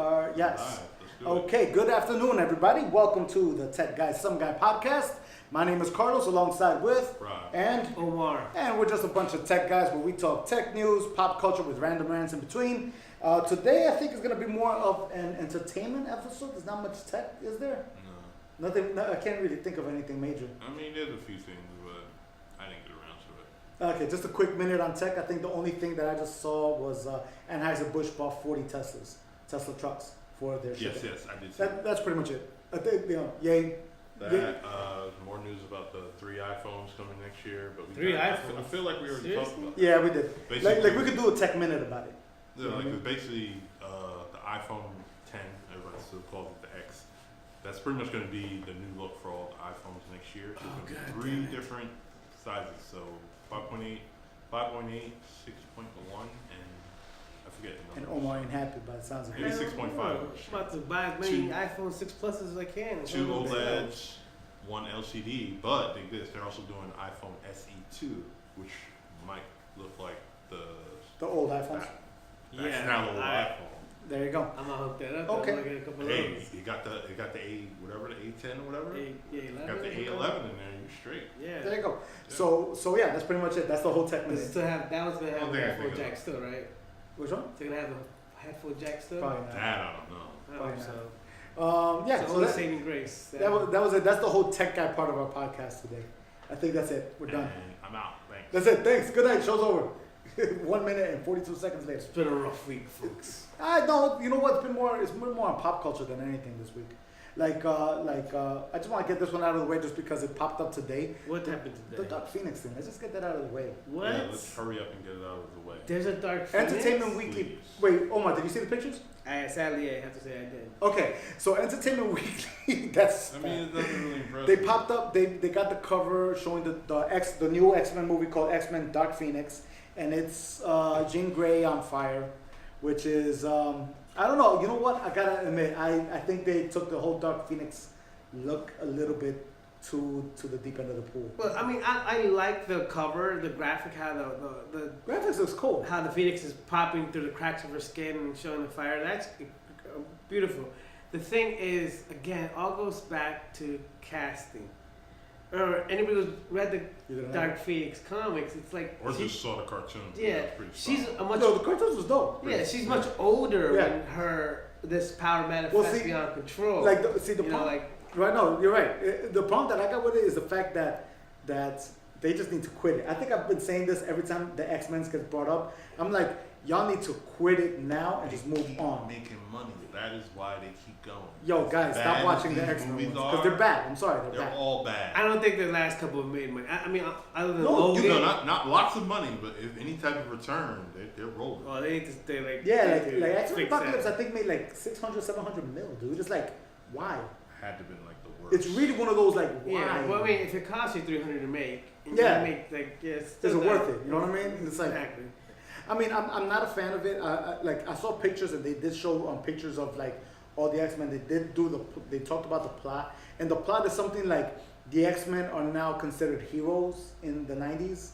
Yes. Let's do Okay, good afternoon, everybody. Welcome to the Tech Guy Some Guy podcast. My name is Carlos, alongside with Right. and Omar. And we're just a bunch of tech guys where we talk tech news, pop culture with random rants in between. Today, I think is going to be more of an entertainment episode. There's not much tech, is there? No. Nothing. No, I can't really think of anything major. I mean, there's a few things, but I didn't get around to it. Okay, just a quick minute on tech. I think the only thing that I just saw was Anheuser-Busch bought 40 Tesla trucks for their shipping. Yes, I did see that. That's pretty much it. I think, yay. More news about the 3 iPhones coming next year, but iPhones? I feel like we already talked about that. Yeah, we did. Like we could do a tech minute about it. Yeah, basically the iPhone 10, everybody still calls it the X. That's pretty much going to be the new look for all the iPhones next year. So it's going to be 3 different sizes. So 5.8, 6.1, and I forget the And number. Omar ain't happy, but it sounds like Maybe 6.5. I'm about to buy as many iPhone 6 Pluses as I can. 2 OLEDs, 1 LCD, but they're also doing iPhone SE2, which might look like the old iPhones. That's now the old iPhone. There you go. I'm gonna hook that up. Okay. I'm gonna get a couple Hey, of those. you got the A, whatever, the A10 or whatever. A11. Got the A11 in there, you're straight. Yeah. There you go. So yeah, that's pretty much it. That's the whole tech Does it minute. still have, that was gonna have I a think I headphone think jack still, right? Which one? It's gonna have a headphone jack still? Probably not. That I don't know. I Probably hope not. so. Yeah. It's So only that, saving grace. that was it. That's the whole tech guy part of our podcast today. I think that's it. We're done. And I'm out. Thanks. That's it. Thanks. Good night. Show's over. 1 minute and 42 seconds later. It's been a rough week, folks. I don't. You know what? It's been more on pop culture than anything this week. I just want to get this one out of the way just because it popped up today. What happened The today? Dark Phoenix thing. Let's just get that out of the way. What? Yeah, let's hurry up and get it out of the way. There's a Dark Phoenix? Entertainment Weekly. Please. Wait, Omar, did you see the pictures? Sadly, I have to say I did. Okay, so Entertainment Weekly. That's. I mean, it doesn't really impress They me. popped up. They got the cover showing the new X-Men movie called X-Men Dark Phoenix, and it's Jean Grey on fire, which is I don't know. You know what? I gotta admit, I think they took the whole Dark Phoenix look a little bit to the deep end of the pool. Well, I mean, I like the cover, the graphic, how the Graphics looks cool. how the Phoenix is popping through the cracks of her skin and showing the fire. That's beautiful. The thing is, again, all goes back to casting. Or anybody who's read the You didn't Dark Phoenix comics, it's like Or just saw the cartoons. yeah, That's pretty she's solid. a much No, the cartoons was dope. yeah, she's much older Yeah. when this power manifests see, beyond control. Like the you know, problem. like Right, no, you're right. The problem that I got with it is the fact that they just need to quit it. I think I've been saying this every time the X-Men gets brought up. I'm like, y'all need to quit it now and just move on. Making money. That is why they keep going. Yo, guys, Bad stop watching the these X-Men ones movies because are, they're bad. I'm sorry, they're They're bad. all bad. I don't think the last couple have made money. I mean, other than No, Logan. Not lots of money, but if any type of return, they're rolling. Oh, they need to stay like Yeah, they like need to X-Men fix Apocalypse, I that. think made like 600, 700 mil, dude. It's like, why? Had to been like the worst. It's really one of those like, why? Yeah, well, I mean, if it costs you $300 to make, and Yeah. you make like it's Is still it not- worth it? You know what I mean? It's like, exactly. I mean, I'm not a fan of it. I saw pictures and they did show pictures of like all the X-Men. They talked about the plot, and the plot is something like the X-Men are now considered heroes in the 90s,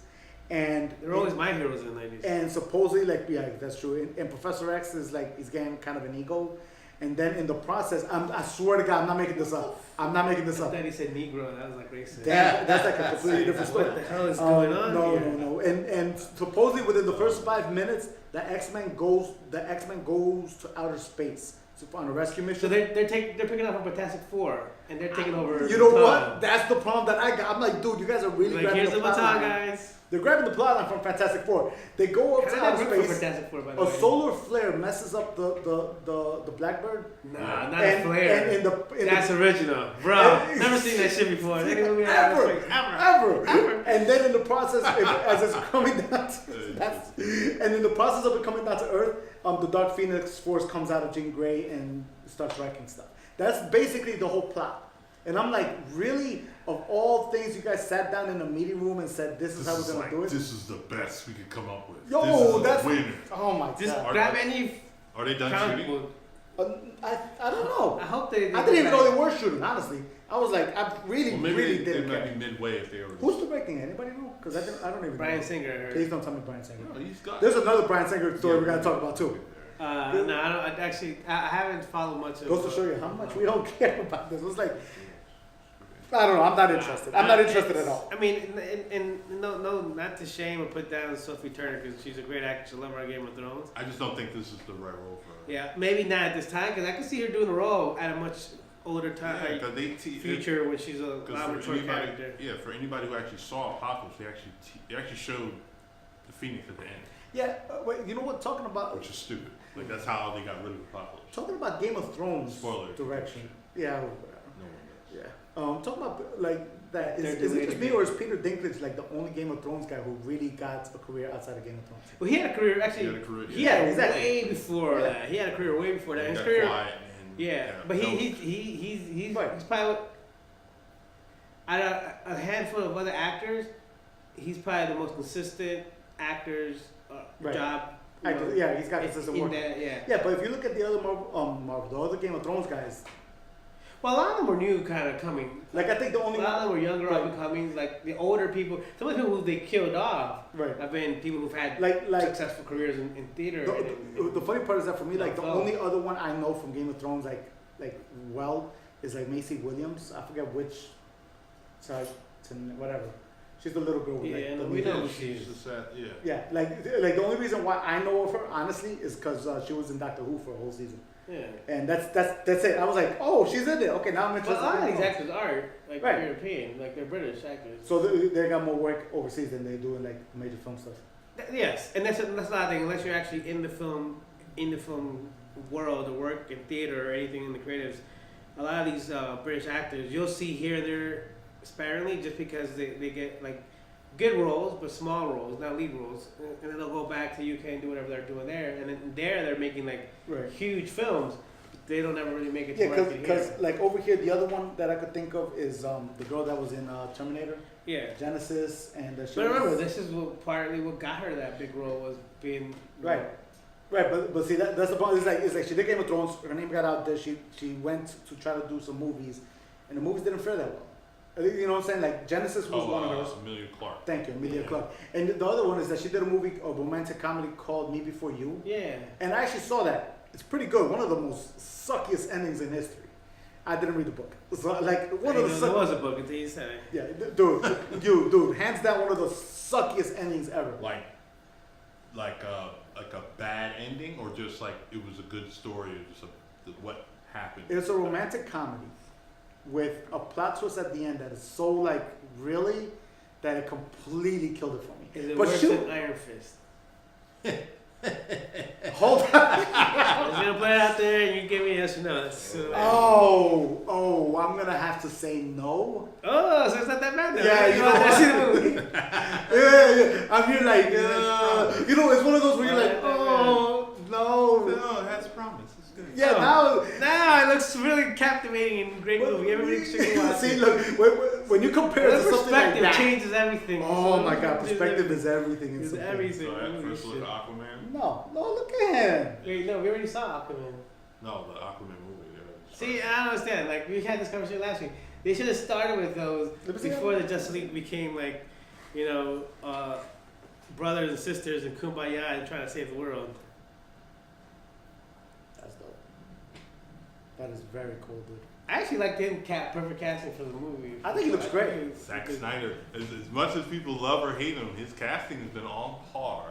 and They're always my heroes in the 90s. and supposedly like yeah, that's true. And Professor X is like he's getting kind of an ego, and then in the process, I swear to God, I'm not making this up. I'm not making this I up. thought he said Negro, and I was like racist. That's like a completely different story. What the hell is going on no, here? No. And supposedly within the first 5 minutes, the X-Men goes to outer space on a rescue mission. So they're picking up on Fantastic Four, and they're taking over. You know Bataan. what? That's the problem that I got. I'm like, dude, you guys are really Like, grabbing here's the plot baton, line. guys. They're grabbing the plot line from Fantastic Four. They go up How to did that outer work for space. Fantastic Four, by the A way? solar flare messes up the Blackbird. Nah, not and, a flare. And in That's the, original, bro. And- Never seen that shit before. ever. And then in the process, as it's coming down, and in the process of it coming down to Earth, the Dark Phoenix Force comes out of Jean Grey and starts wrecking stuff. That's basically the whole plot. And I'm like, really? Of all things, you guys sat down in a meeting room and said, "This is how we're gonna do it." This is the best we could come up with. Yo, this is that's a winner. Oh my Just god. grab any Are they done comic shooting? book. I don't know. I hope they. I didn't even know they were shooting. Honestly, I was like, I really, Well, maybe really they didn't might care. be midway if they were. Who's directing? Anybody know? Because I don't even Bryan know. Singer. I heard. Please don't tell me Bryan Singer. No, he's got. There's another Bryan Singer story we gotta talk about too. No, I don't. I haven't followed much of. Goes to show you how much we don't care about this. It was like, I don't know. I'm not interested. I'm not interested at all. I mean, and no, not to shame or put down Sophie Turner because she's a great actress. I love her on Game of Thrones. I just don't think this is the right role for her. Yeah, maybe not at this time because I can see her doing the role at a much older time. Yeah, because future when she's a laboratory character. Yeah, for anybody who actually saw Apocalypse, they actually showed the Phoenix at the end. Yeah, wait, you know what? Talking about which is stupid. Like that's how they got rid of Apocalypse. Talking about Game of Thrones Spoiler direction. Yeah. No one does. Yeah. Talking about like that. Is it just me or is Peter Dinklage like the only Game of Thrones guy who really got a career outside of Game of Thrones? Well, he had a career actually. He had exactly. Way before that. He had a career way before that. His career. But he's probably out of a handful of other actors. He's probably the most consistent actors job. Yeah, he's got consistent work. Yeah, but if you look at the other Marvel, the other Game of Thrones guys. Well, a lot of them were new, kind of coming. Like I think the only a lot of them were younger, up and coming. Like the older people, some of the people who they killed off have been people who've had like successful careers in theater. The funny part is that for me, like the only other one I know from Game of Thrones, is like Macy Williams. I forget which side, whatever. She's the little girl with we know she's the set. Yeah, like the only reason why I know of her honestly is because she was in Doctor Who for a whole season. Yeah. And that's it. I was like, oh, she's in there. Okay, now I'm interested. Well, a lot of these actors are European, like they're British actors. So they got more work overseas than they do in like major film stuff. Yes, and that's a lot of thing. Unless you're actually in the film world or work in theater or anything in the creatives, a lot of these British actors you'll see here and there sparingly just because they get like good roles but small roles, not lead roles, and then they'll go back to UK and do whatever they're doing there, and then they're making like huge films. But they don't ever really make it. Yeah, because like over here, the other one that I could think of is the girl that was in Terminator. Yeah. Genesis and. But remember, this is partly what got her that big role was being. Right. Right, but see that's the point. It's like she did Game of Thrones. Her name got out there. She went to try to do some movies, and the movies didn't fare that well. You know what I'm saying? Like Genesis was one of hers. Emilia Clarke. Thank you, Emilia Clarke. And the other one is that she did a romantic comedy called Me Before You. Yeah. And I actually saw that. It's pretty good. One of the most suckiest endings in history. I didn't read the book. So like one of the. There was a book until you said it. Yeah, dude, hands down one of the suckiest endings ever. Like a bad ending, or just like it was a good story, or just what happened. It's a romantic comedy with a plot twist at the end that is so like really that it completely killed it for me. Is it worse than Iron Fist? Hold on. I was gonna put it out there and you give me a yes or no. I'm gonna have to say no. Oh, so it's not that bad then. Yeah, you know see the movie. yeah. I'm here like, you know, it's one of those where you're like, oh, no. No, it has promise. It's good. Yeah, now it looks really captivating and great movie. Everybody should watch it. See, look, when you compare it to something like that. Changes everything. Oh my God, perspective is everything. It's everything. So at first look at Aquaman? No, look at him. Wait, no, we already saw Aquaman. No, the Aquaman movie. See, I don't understand. Like, we had this conversation last week. They should have started with those before the Justice League became like, brothers and sisters and kumbaya and trying to save the world. That's dope. That is very cool, dude. I actually like him perfect casting for the movie. I think he looks great. Zack Snyder, as much as people love or hate him, his casting has been on par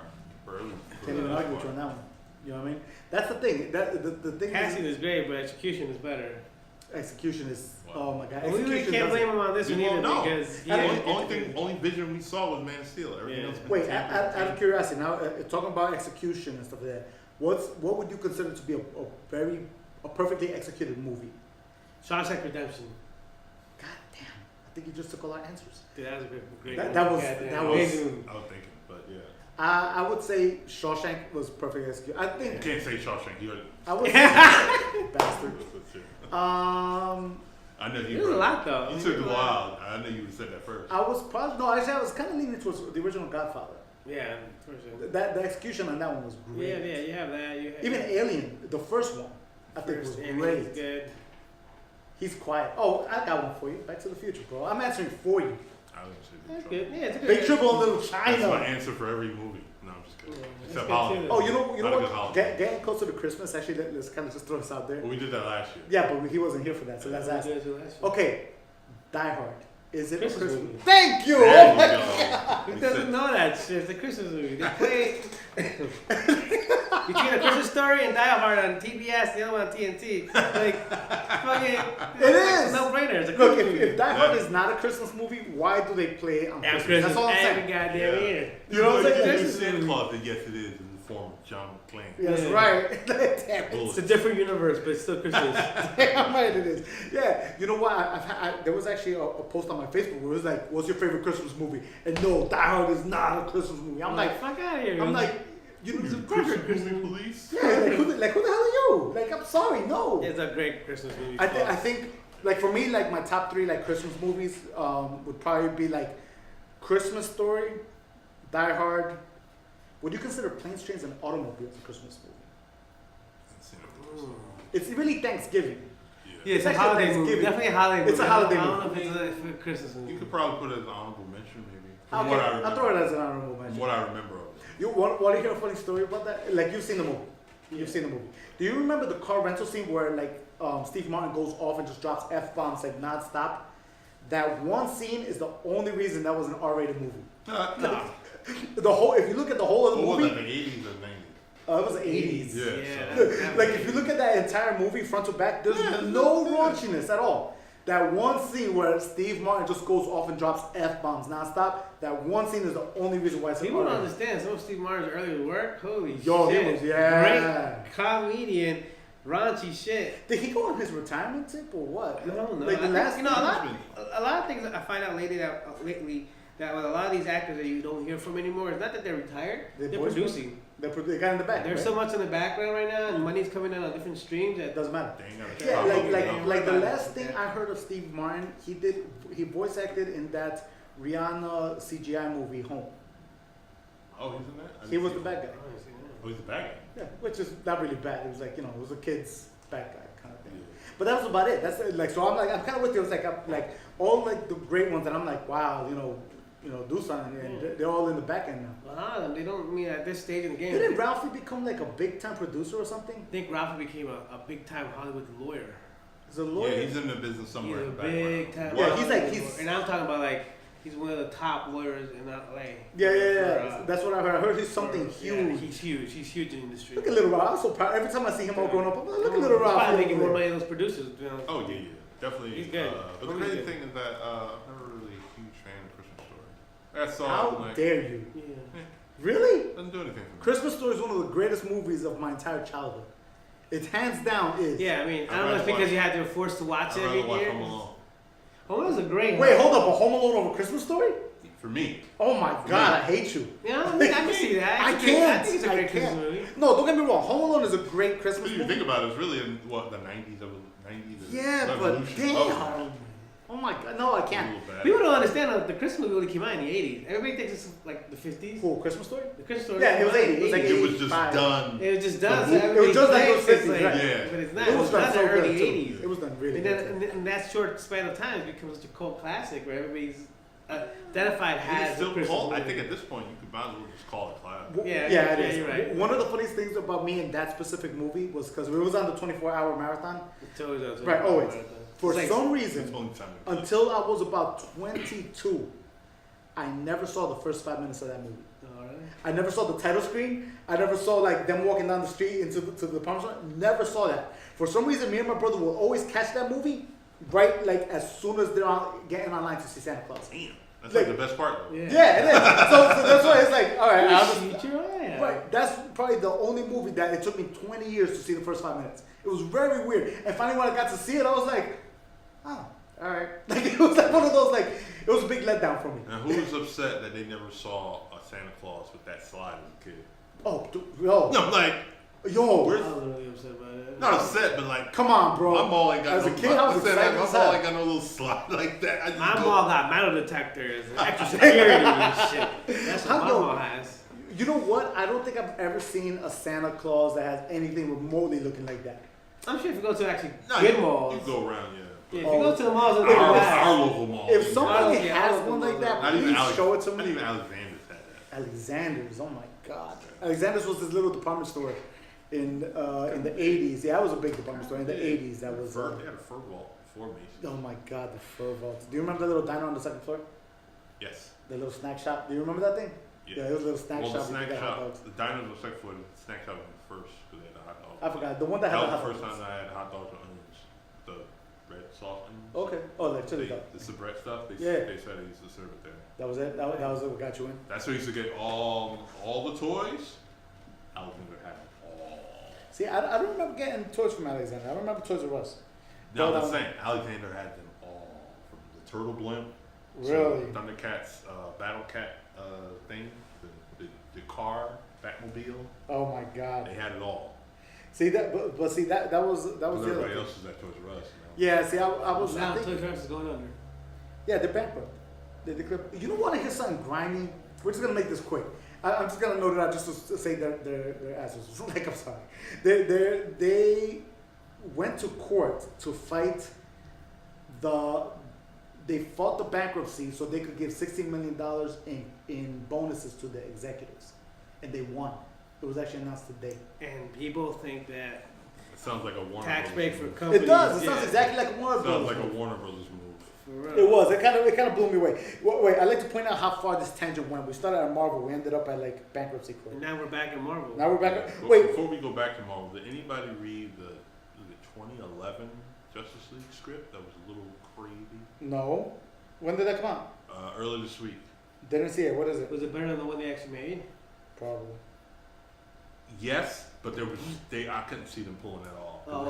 for Can't even argue with you on that one. You know what I mean? That's the thing. The thing. Casting is great, but execution is better. Execution is oh my God. We can't blame him on this one either because only vision we saw was Man of Steel. Everything else. Wait, out of curiosity, now talking about execution and stuff like that, what would you consider to be a perfectly executed movie? Shawshank Redemption. God damn! I think you just took all our answers. Dude, that was a great. That was. I was thinking, but yeah. I would say Shawshank was perfectly executed. I think. You can't say Shawshank. I would say bastard. I know you. There's a lot though. You took a while. I know you would have said that first. I was kind of leaning towards the original Godfather. Yeah, for sure. The execution on that one was great. Yeah, you have that. Even Alien, the first one, I think was great. Good. He's quiet. Oh, I got one for you. Back to the Future, bro. I'm answering for you. I was gonna say That's Big good. Trouble. Yeah, it's a good. Big Trouble in Little That's my China. answer for every movie. No, I'm just kidding. Yeah, Except that's good Holiday. too. Oh, you Not know a good what? holiday. Getting closer to Christmas, actually, let's kind of just throw this out there. Well, we did that last year. Yeah, but he wasn't here for that, so let's ask. Okay, Die Hard. Is it Christmas a Christmas movie. Thank you! There Oh you my go. God. Who He doesn't said- know that shit? It's a Christmas movie. They play between A Christmas Story and Die Hard on TBS, the other one on TNT. Like, fucking. It is. No brainer. It's a Look, Christmas movie. if Die Hard is not a Christmas movie, why do they play it on Yeah, Christmas? That's all I'm every saying. goddamn Yeah. year. You know what I'm Like, saying? you Christmas Santa movie. Claus, and yes, it is in the form of John McClane. That's Yeah. right. Damn it. It's a different universe, but it's still Christmas. Damn right it is. Yeah, you know what? There was actually a post on my Facebook where it was like, "What's your favorite Christmas movie?" And no, Die Hard is not a Christmas movie. I'm like, fuck out of here. I'm like, you know, You it's Christmas movie police? yeah, like who the hell are you? Like, I'm sorry, no. It's a great Christmas movie. I think, like for me, like my top three like Christmas movies would probably be like Christmas Story, Die Hard. Would you consider Planes, Trains, and Automobiles a Christmas movie? It's really Thanksgiving. Yeah, it's a actually holiday movie. Thanksgiving. Definitely a holiday movie. It's a holiday I don't know movie. if it's a Christmas movie. You could probably put it as an honorable mention, maybe. From Okay, what I remember. I'll throw it as an honorable From mention. what I remember of it. You want to hear a funny story about that? Like you've seen the movie. You've seen the movie. Do you remember the car rental scene where like Steve Martin goes off and just drops F-bombs like non-stop? That one scene is the only reason that was an R-rated movie. No. The whole, if you look at the whole of the What was movie, that, the 80s or 90s? it was the 80s. Yeah, Yeah. Like if you look at that entire movie front to back, there's no raunchiness at all. That one scene where Steve Martin just goes off and drops F-bombs nonstop, that one scene is the only reason why it's People don't R-rated. understand. Some of Steve Martin's earlier work, holy Yo, he shit. was- yeah. Great comedian, raunchy shit. Did he go on his retirement tip or what? I don't know. Like the I last think, you know, a lot of things I find out lately that with a lot of these actors that you don't hear from anymore, it's not that they're retired, they're voice producing. They got in the back. There's right? so much in the background right now, and money's coming in on different streams that It doesn't matter. They ain't got a Yeah, job. like the last thing I heard of Steve Martin, he voice acted in that Rihanna CGI movie Home. Oh, he's in that? I He didn't was see the him. bad guy. Oh, he's the bad guy. Yeah, which is not really bad. It was like, you know, it was a kid's bad guy kind of thing. Yeah. But that was about it. That's like, so I'm kind of with you. It's like, like all like the great ones, and I'm like, wow, you know, do something, and they're all in the back end now. a lot of them, they don't mean at this stage in the game. Didn't Ralphie become like a big time producer or something? I think Ralphie became a big time Hollywood lawyer. He's a lawyer. Yeah, he's in the business somewhere He's in a the big background. time. Yeah, he's Hollywood like- lawyer. And I'm talking about like he's one of the top lawyers in LA. Yeah. That's what I heard. I heard he's something Yeah, huge. he's huge. He's huge in the industry. Look at Little Ralph. I'm so proud. Every time I see him all growing up, I'm like, look at Little He's Ralph. probably making over more there. money than those producers. You know. Oh, yeah. Definitely. He's good. But the He's crazy good. thing is that I'm never really a huge fan of Christmas Story. That song, How like, dare you? Yeah. Really? doesn't do anything for me. Christmas Story is one of the greatest movies of my entire childhood. It hands down is. Yeah, I mean, I I'd don't know if rather because watch- you had to be forced to watch I'd it rather every watch year. Home Alone. Home Alone's a great. Wait, hold up. A Home Alone over Christmas Story? For me. Oh my God, I hate you. Yeah, I mean, I can see that. I It's a great- can't. I think it's a I great Christmas can't. movie. No, don't get me wrong. Home Alone is a great If Christmas you movie. think about it, it's really in, what, the 90s? Yeah, but Revolution. Oh, damn. Oh my God, no, I a can't. little bad. People don't understand that the Christmas movie only came out in the 80s. Everybody thinks it's like the 50s. Cool, Christmas Story? The Christmas story. Yeah, it came was out in 80s. It was like the It was just 85. done. It was just done. The So mo- it was just like everybody those thinks 50s, it's right? Yeah. But it's not. It It was was done done so in the good, early too. 80s. It was done really And good. then in that short span of time, it becomes such a cult classic where everybody's identified It's as still a Christmas called, I movie. think at this point, you could might as well just call it classic. Yeah, it is. you're right. One of the funniest things about me in that specific movie was because it was on the 24-hour marathon. It's always on Right, always. For It's like- some It's reason, only time. until I was about 22, I never saw the first 5 minutes of that movie. Alright. I never saw the title screen. I never saw like them walking down the street into the Palma store. Never saw that. For some reason, me and my brother will always catch that movie right like as soon as they're getting online to see Santa Claus. Damn. That's like the best part, though. Yeah. Yeah, it is. So that's why it's like, all right, I understand. Shoot your eye out. Right, that's probably the only movie that it took me 20 years to see the first 5 minutes. It was very weird. And finally, when I got to see it, I was like, oh, all right. Like it was like one of those like it was a big letdown for me. And who was upset that they never saw a Santa Claus with that slide as a kid? Oh, yo, No, like, yo, I where's, was really upset about it. not upset, but like, come on, bro. my mall ain't got As no, a kid, I was I'm saying, excited my as mall hell. ain't got no little slide like that. I just My go- mall got metal detectors and extra security and shit. That's what my Yo, mall has. You know what? I don't think I've ever seen a Santa Claus that has anything remotely looking like that. I'm sure if you go to actually No, good you malls, go around, yeah. Yeah, if you go to the malls, our local mall. If somebody Yeah, has one like that, not even please show it to not me. even Alexander's had that. Alexander's, oh my God. Alexander's was this little department store in the 80s. Yeah, it was a big department store in the 80s. That was. They had a fur vault before me. Oh my God, the fur vault. Do you remember the little diner on the second floor? Yes. The little snack shop. Do you remember that thing? Yeah, it was a little snack well, shop. the snack with hot shop, dogs. the diner was the second floor, the snack shop was the first because they had the hot dogs. I forgot the one that had That the was hot the first dogs. time I had hot dogs with onions, the red sauce onions. Okay. Oh, like chili dog. The soubrette stuff. They said they used to serve it there. That was it. That was it. What got you in? That's where you used to get all the toys. Alexander had it all. See, I don't remember getting toys from Alexander. I don't remember Toys R Us. No, But, I'm saying Alexander had them all from the turtle blimp. Really? To Thundercats, Battle Cat thing, the car, Batmobile. Oh my God. They had it all. See that, but see that was the other Everybody thing. else was at Toys R Us. Yeah, see, I was. Now I think, Toys R Us is going under. yeah, they're bankrupt. You don't want to hear something grimy. We're just gonna make this quick. I'm just gonna note it out just to say their assholes. Like I'm sorry. They went to court to fight They fought the bankruptcy so they could give $16 million in bonuses to the executives, and they won. It was actually announced today. And people think that It sounds like a Warner tax Brothers break for move. companies. It does. It yeah. sounds exactly like a Warner It sounds Brothers. like a movie. Warner Brothers move. For real. It was. It kind of blew me away. Wait, I'd like to point out how far this tangent went. We started at Marvel. We ended up at like bankruptcy court. And now we're back in Marvel. Now we're back. But Wait. Before we go back to Marvel, did anybody read the 2011 Justice League script? That was a little crazy. No. When did that come out? Earlier this week. Didn't see it. What is it? Was it better than the one they actually made? Probably. Yes, but I couldn't see them pulling it off. Oh,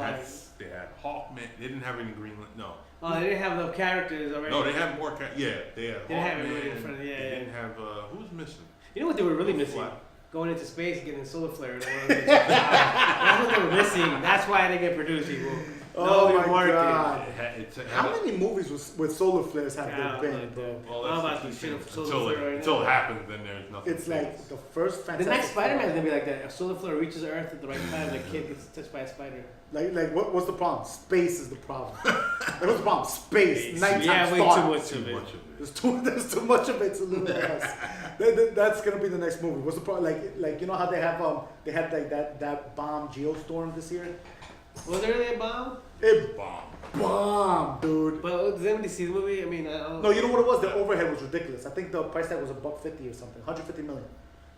They had Hawkman. They didn't have any Green. No. Oh, they didn't have enough characters already. No, they had more. Yeah, they had They didn't have Hawkman. everybody in front of- yeah, They yeah. didn't have. Who was missing? You know what they were really missing? Flat. Going into space, getting a solar flare. That's what they were missing. That's why they get produced, people. Oh No, my market. God. It had How many movies with solar flares have Yeah, there been, like bro? that. Well, I'm that's about to the shit thing. up solar flare right Until now. it happens, then there's nothing. It's like the first The Fantastic next Spider-Man is Four. gonna be like that. A solar flare reaches Earth at the right time, and a kid gets touched by a spider. Like what's the problem? Space is the problem. Like, what's the problem? Space. Nighttime Yeah, way thought. too much too of it. much of it. There's too much of it to live with us. That's gonna be the next movie. What's the problem? Like you know how they had like that bomb geostorm this year? Was there really a bomb? It Bomb. bombed, dude. But does anybody see the movie? I mean, I don't No, you know what it was? The overhead was ridiculous. I think the price tag was $150 or something, 150 million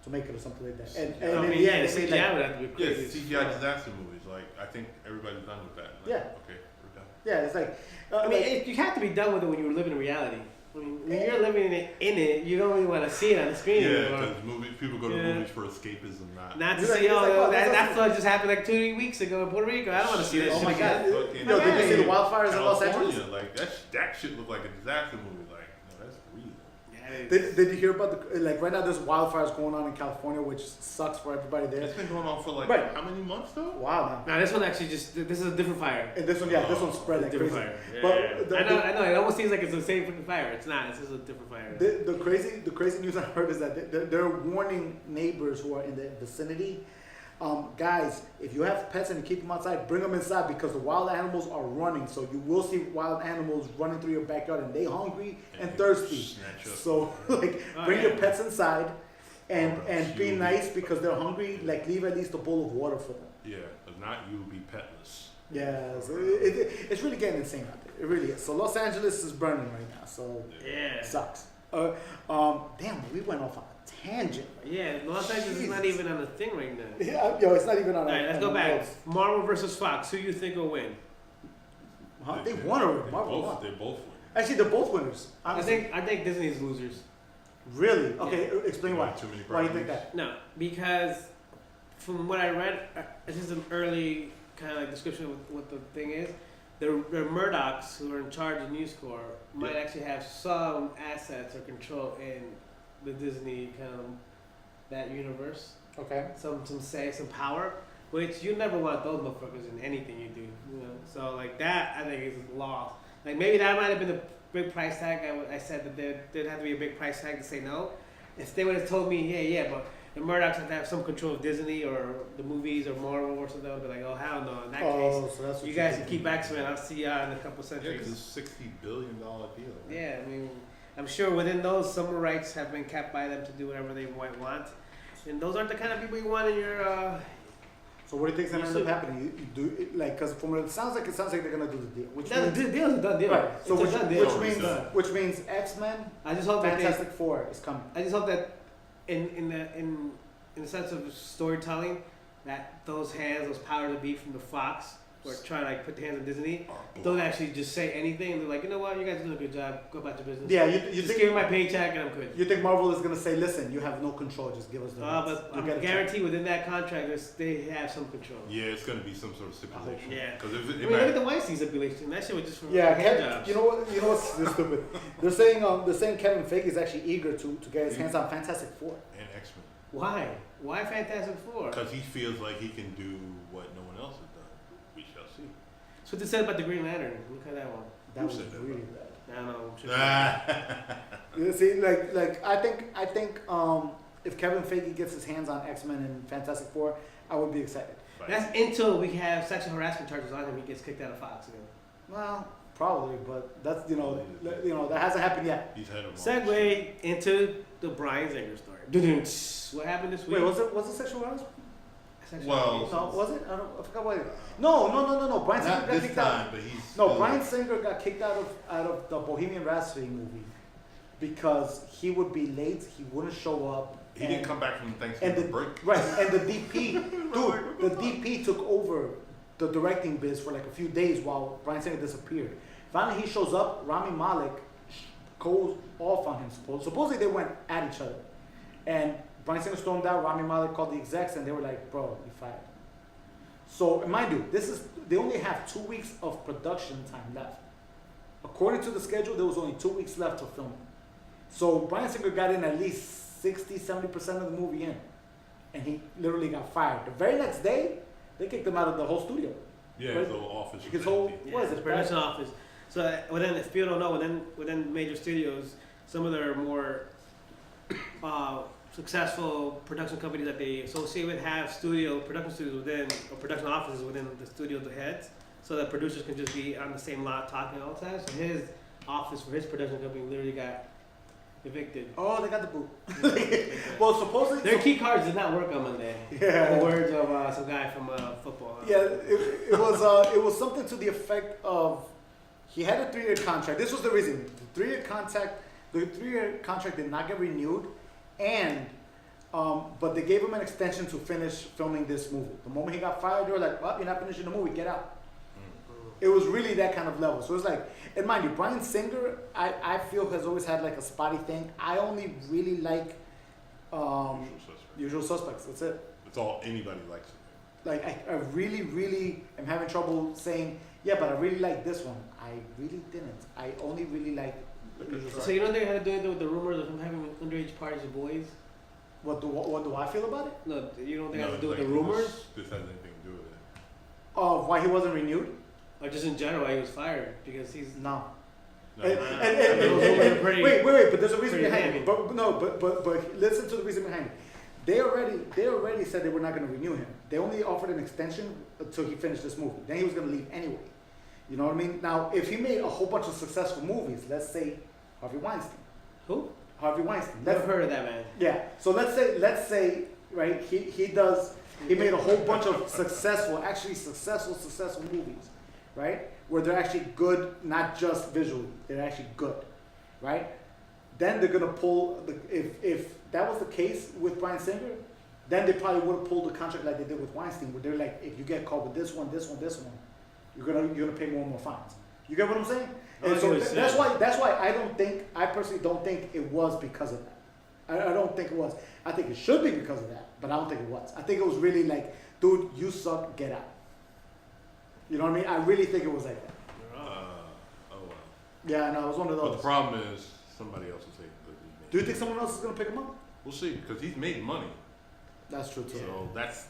to make it or something like that. And I in mean, the yeah, end, the they made CGI like, would have to be Yeah, crazy. CGI disaster movies. Like I think everybody's done with that. Like, Yeah. Okay, we're done. yeah, it's like. I mean, like- you have to be done with it when you were living in reality. I mean, when you're living in it, you don't really want to see it on the screen Yeah, anymore. because people go to Yeah. movies for escapism, not. Not to You're see, like- it's like, oh, oh, that that's- flood just happened like 2 weeks ago in Puerto Rico. I don't want to see that Oh shit my again. God. Fucking Yo, did you see the Okay. wildfires in Los Angeles? California, like that shit looked like a disaster movie. Like, no, that's real. Yeah, it is. Did you hear about like right now? There's wildfires going on in California, which sucks for everybody there. It's been going on for like Right. how many months though? Wow, now. Now this one actually this is a different fire. And this one, yeah, this one spread like Different crazy. fire. Yeah, But yeah. the- I know. It almost seems like it's the same fucking fire. It's not. It's just a different fire. The crazy news I heard is that they're warning neighbors who are in the vicinity. Guys, if you have pets and you keep them outside, bring them inside because the wild animals are running. So you will see wild animals running through your backyard, and they hungry and thirsty. Snatch up. So like, Oh, bring yeah. your pets inside, and be you. nice because they're hungry. Like leave at least a bowl of water for them. Yeah, if not, you will be petless. Yeah, so it's really getting insane out there. It really is. So Los Angeles is burning right now. So Yeah. it sucks. Damn, we went off on a tangent. Yeah. Los Angeles is not Jesus. even on the thing right now. Yeah, yo, it's not even on. All right, let's on go the back. notes. Marvel versus Fox. Who you think will win? Huh? They won already. They Marvel both, won. they both win. Actually, they're both winners. I Honestly. think Disney's losers. Really? Okay, explain why. Too many Why do you think properties. that? No, because from what I read, this is an early kind of like description of what the thing is. The Murdochs, who are in charge of News Corp, might Yeah. actually have some assets or control in the Disney kind of that universe. Okay. Some say, some power, which you never want those motherfuckers in anything you do. You know, so like that, I think is lost. Like maybe that might have been a big price tag. I said that there'd have to be a big price tag to say no. If they would have told me, yeah, but and Murdoch's have to have some control of Disney or the movies or Marvel or something. They'll be like, oh hell no! In that case, so that's what you guys can keep X-Men. I'll see y'all in a couple centuries. It's a $60 billion deal. Right? Yeah, I mean, I'm sure within those, some rights have been kept by them to do whatever they might want, and those aren't the kind of people you want in your. So what do you think's gonna end up happening? You do it, like, because from what it sounds like they're gonna do the deal. Which The deal's a done deal. right. So It's a done deal. which means X-Men, I just hope that Fantastic Four is coming. I just hope that in the sense of storytelling, that those hands, those powers that be from the Fox, or trying to like put the hands on Disney, don't actually just say anything. They're like, you know what, you guys are doing a good job. Go about your business. Yeah, you just think give me my paycheck and I'm good. you think Marvel is gonna say, listen, you have no control, just give us the rights. But You I'm get a check. guaranteed within that contract, they have some control. Yeah, it's gonna be some sort of stipulation. Yeah. Because I mean, look at the Weinstein stipulation. That shit was just for hand jobs. You know what's they're stupid. They're saying Kevin Feige is actually eager to get his hands on Fantastic Four. and X-Men. Why? Why Fantastic Four? Because he feels like he can do what no one else has done. We shall see. That's what they said about the Green Lantern. Look at that one. That Who was said that, really I don't know. bad. You see, like I think if Kevin Feige gets his hands on X-Men and Fantastic Four, I would be excited. That's until we have sexual harassment charges on him. He gets kicked out of Fox again. Well, probably, but that's that hasn't happened yet. He's had a Segue into the Bryan Singer story. What happened this week? Wait, was it sexual harassment? Sexual Well- allegations. No, was it? I forgot what it. No. Bryan Singer Not got this kicked time, out. but he's. No, Bryan Singer got kicked out of the Bohemian Rhapsody movie because he would be late. He wouldn't show up. He didn't come back from Thanksgiving break. Right, and the DP took over the directing biz for like a few days while Bryan Singer disappeared. Finally, he shows up. Rami Malek goes off on him. Supposedly, they went at each other, and Bryan Singer stormed out. Rami Malek called the execs, and they were like, "Bro, you fired." So, mind you, they only have 2 weeks of production time left. According to the schedule, there was only 2 weeks left to film. So Bryan Singer got in at least 60-70% of the movie in, and he literally got fired. The very next day, they kicked him out of the whole studio. Yeah, his whole office. His whole empty. what is his it? production office. So within, if people don't know, within major studios, some of their more successful production companies that they associate with have production studios within, or production offices within the studio heads, so that producers can just be on the same lot talking all the time. So his office for his production company literally got evicted. Oh, they got the boot. Well, supposedly Their key cards did not work on Monday. Yeah. In the words of some guy from football. Yeah, it was something to the effect of he had a 3-year contract. This was the reason. The 3-year contract did not get renewed, and but they gave him an extension to finish filming this movie. The moment he got fired, they were like, "Well, you're not finishing the movie. Get out." It was really that kind of level. So it's like, and mind you, Bryan Singer, I feel has always had like a spotty thing. I only really like Usual Suspects. That's it. That's all anybody likes. Like I really am having trouble saying, yeah, but I really like this one. I really didn't. I only really like Usual Suspects. So you don't think they had to do it with the rumors of him having underage parties with boys? What do I feel about it? No, you don't think it No, has to do with like, the rumors? This has anything to do with it. Of why he wasn't renewed? Or just in general, why he was fired? Because he's... No. No, And pretty- wait, but there's a reason pretty behind damning. it. But no, but listen to the reason behind it. They already said they were not going to renew him. They only offered an extension until he finished this movie. Then he was going to leave anyway. You know what I mean? Now, if he made a whole bunch of successful movies, let's say Harvey Weinstein. Who? Harvey Weinstein. Never heard of that man. Yeah. So let's say right, he made a whole bunch of successful movies, right? Where they're actually good, not just visually. They're actually good, right? Then they're gonna pull if that was the case with Bryan Singer, then they probably would have pulled the contract like they did with Weinstein, where they're like, if you get caught with this one, you're gonna pay more and more fines. You get what I'm saying? And so that's why I personally don't think it was because of that. I don't think it was. I think it should be because of that, but I don't think it was. I think it was really like, dude, you suck, get out. You know what I mean? I really think it was like that. Oh wow. Yeah, no, it was one of those. But the problem is somebody else will take the. Do you think someone else is gonna pick him up? We'll see, because he's made money. That's true too. So that's,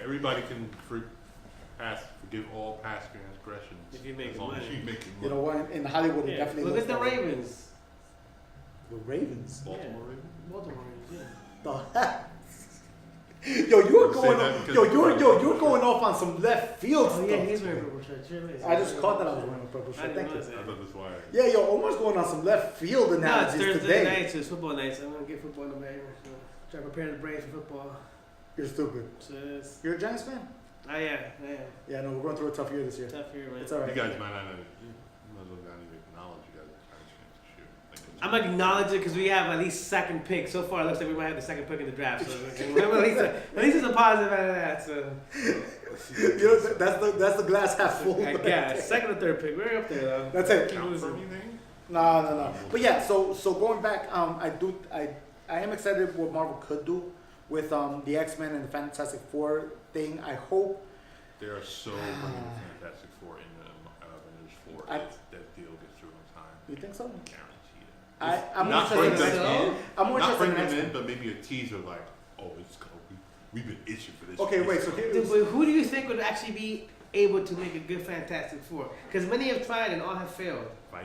everybody can forgive all past transgressions. If you make as long money. as you make You know money. what? In Hollywood, it Yeah. definitely. Look looks at the like it. Ravens. The Ravens. Baltimore Ravens. Baltimore Ravens, yeah. The Yo, you're Say going that off. because You're going off on some left field Oh stuff. yeah, he's wearing a purple shirt. Sure is. I just caught that I was wearing a purple I shirt. didn't Thank you. notice I that. thought that's why. Yeah, yo, Omar's going on some left field No, it's analogies Thursday today. nights. It's football nights. I'm gonna get football in the bag. Try to prepare the brain for football. You're stupid. So it's, You're a Giants fan? oh yeah. Yeah, no, we're going through a tough year this year. Tough here, man. It's alright. You guys might not even acknowledge you guys are trying to change this year. Like, I'm gonna acknowledge it because we have at least second pick. So far, it looks like we might have the second pick in the draft. So at least it's a positive out of that. So You know, that's the glass half full. I guess second or third pick, we're up there though. That's it. Keep count for losing. anything? No. But yeah, so going back, I am excited what Marvel could do with the X-Men and the Fantastic Four thing. I hope There are so many Fantastic Four in the Avengers 4. That deal gets through in time. you think so. Guaranteed. I'm not interested bring in them X-Men. in. I'm more Not interested bring in them X-Men. in, but maybe a teaser like, oh, it's cool. We've been itching for this. Okay, wait. So Dude, but who do you think would actually be able to make a good Fantastic Four? Because many have tried and all have failed. Feige.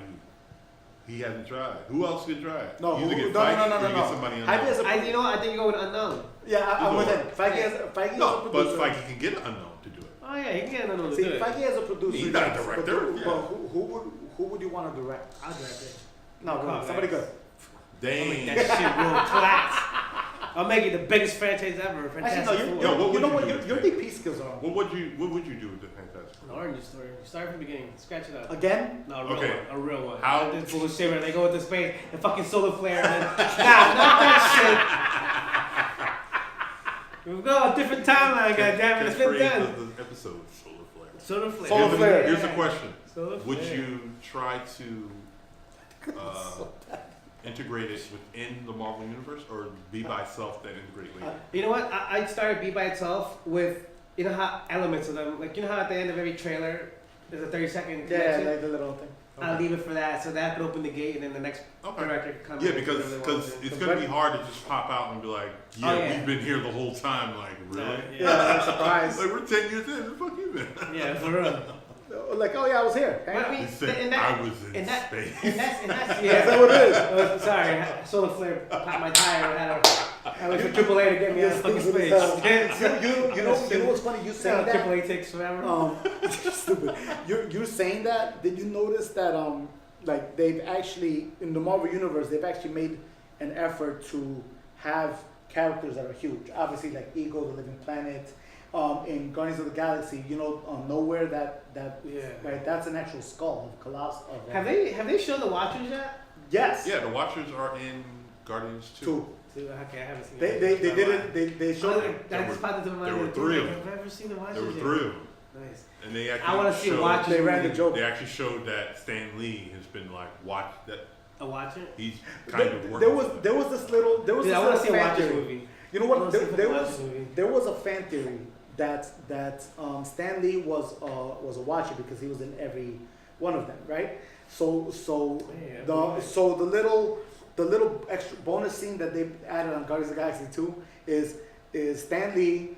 He hasn't tried. Who else can try it? No, You either who- get no, Feige no, or you get somebody Feige has unknown. You know what? I think you go with unknown. Yeah, I'm You with go. him. Feige has a No, but producer. Feige can get an unknown to do it. Oh yeah, you can get unknown to See, do it. Feige has a producer. He's not a yes, but director, who- yeah. But who would you want to direct? I'll direct it. No, Come on, somebody guys. good. I'll make Dang. that shit world class. I'll make it the biggest franchise ever. Actually, Fantastic no, Four. Yo, what you would know you what? do Your with DP skills are on. What would you do with the Fantastic An Four? origin story. Start from the beginning. Scratch it out. Again? No, a real Okay. one. A real one. How- Not this bullshit where they go into space and fucking solar flare and then, nah, not that shit. We've got a different timeline, goddammit. It's been Catchphrase done. of the episode, Solar Flare. Solar flare. Solar flare. Here's the question. Solar Would flare. you try to integrate it within the Marvel Universe or be by itself then integrate later? You know what? I'd start B by itself with, you know how elements of them, like you know how at the end of every trailer there's a 30-second Yeah, connection? like the little thing. I'll leave it for that, so that could open the gate and then the next Okay. director can come Yeah, in and because do whatever they want to. it's going to be hard to just pop out and be like, yeah, Oh, yeah. we've been here the whole time. Like, No, really? Yeah, I'm surprised. Like, we're 10 years in. Where the fuck you been? Yeah, for real. Like, oh yeah, I was here. But I mean, He said, and that, I was in and that, space. and that's Is yeah. that what it is? Sorry, solar flare popped my tire. I was for AAA to get me out of fucking space. You know what's funny? You saying that? AAA takes forever. Stupid. You're saying that? Did you notice that? Like they've actually in the Marvel universe, they've actually made an effort to have characters that are huge. Obviously, like Ego, the Living Planet. In Guardians of the Galaxy, you know, nowhere that Yeah. right, that's an actual skull of Colossus. Have they shown the Watchers yet? Yes. Yeah, the Watchers are in Guardians 2. Two. Okay, I haven't seen. They did it. They showed it. That just popped into my mind. there were three of them. I've never seen the Watchers There were yet. 3 of them. Nice. And they actually I want to see a showed- Watchers. They ran the movie. joke. They actually showed that Stan Lee has been like, watch that. A Watcher? He's kind of There working. was this little Dude, I this want little to see a fan Watchers theory. movie. You know I what? wanna see a Watchers movie. There was a fan theory that Stan Lee was a Watcher because he was in every one of them, right? So Yeah, the little extra bonus scene that they added on Guardians of the Galaxy 2 is Stan Lee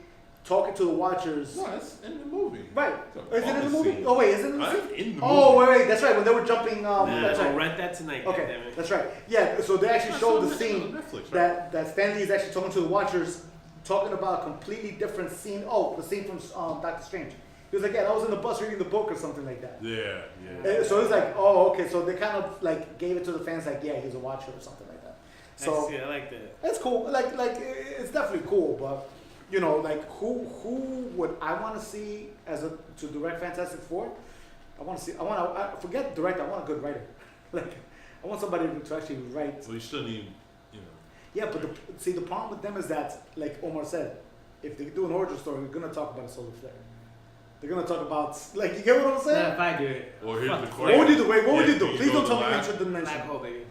talking to the Watchers. No, it's in the movie. Right. It's a Is it in the bonus movie? scene. Oh wait, is it in the I'm movie? in the Oh movie. wait, that's right. When they were jumping, that's I'll right. rent that tonight. Okay, goddammit. that's right. Yeah, so they actually That's showed on the scene Netflix, right? that Stan Lee is actually talking to the Watchers, talking about a completely different scene. Oh, the scene from Doctor Strange. He was like, yeah, I was in the bus reading the book or something like that. Yeah. So it's like, oh, okay. So they kind of like gave it to the fans, like, yeah, he's a Watcher or something like that. So I like that. it's cool. Like it's definitely cool, but you know, like who would I want to see to direct Fantastic Four? I forget direct. I want a good writer. Like I want somebody to actually write. Well, you still need, you know. Yeah, but the problem with them is that, like Omar said, if they do an origin story, we're gonna talk about a solar flare. They're gonna talk about, like, you get what I'm saying? Nah, if I do it. Well, here's the Fuck. question. What would you do? Wait, what would Yeah, you do? do you Please go don't to tell me lab? interdimensional. Black hole, baby.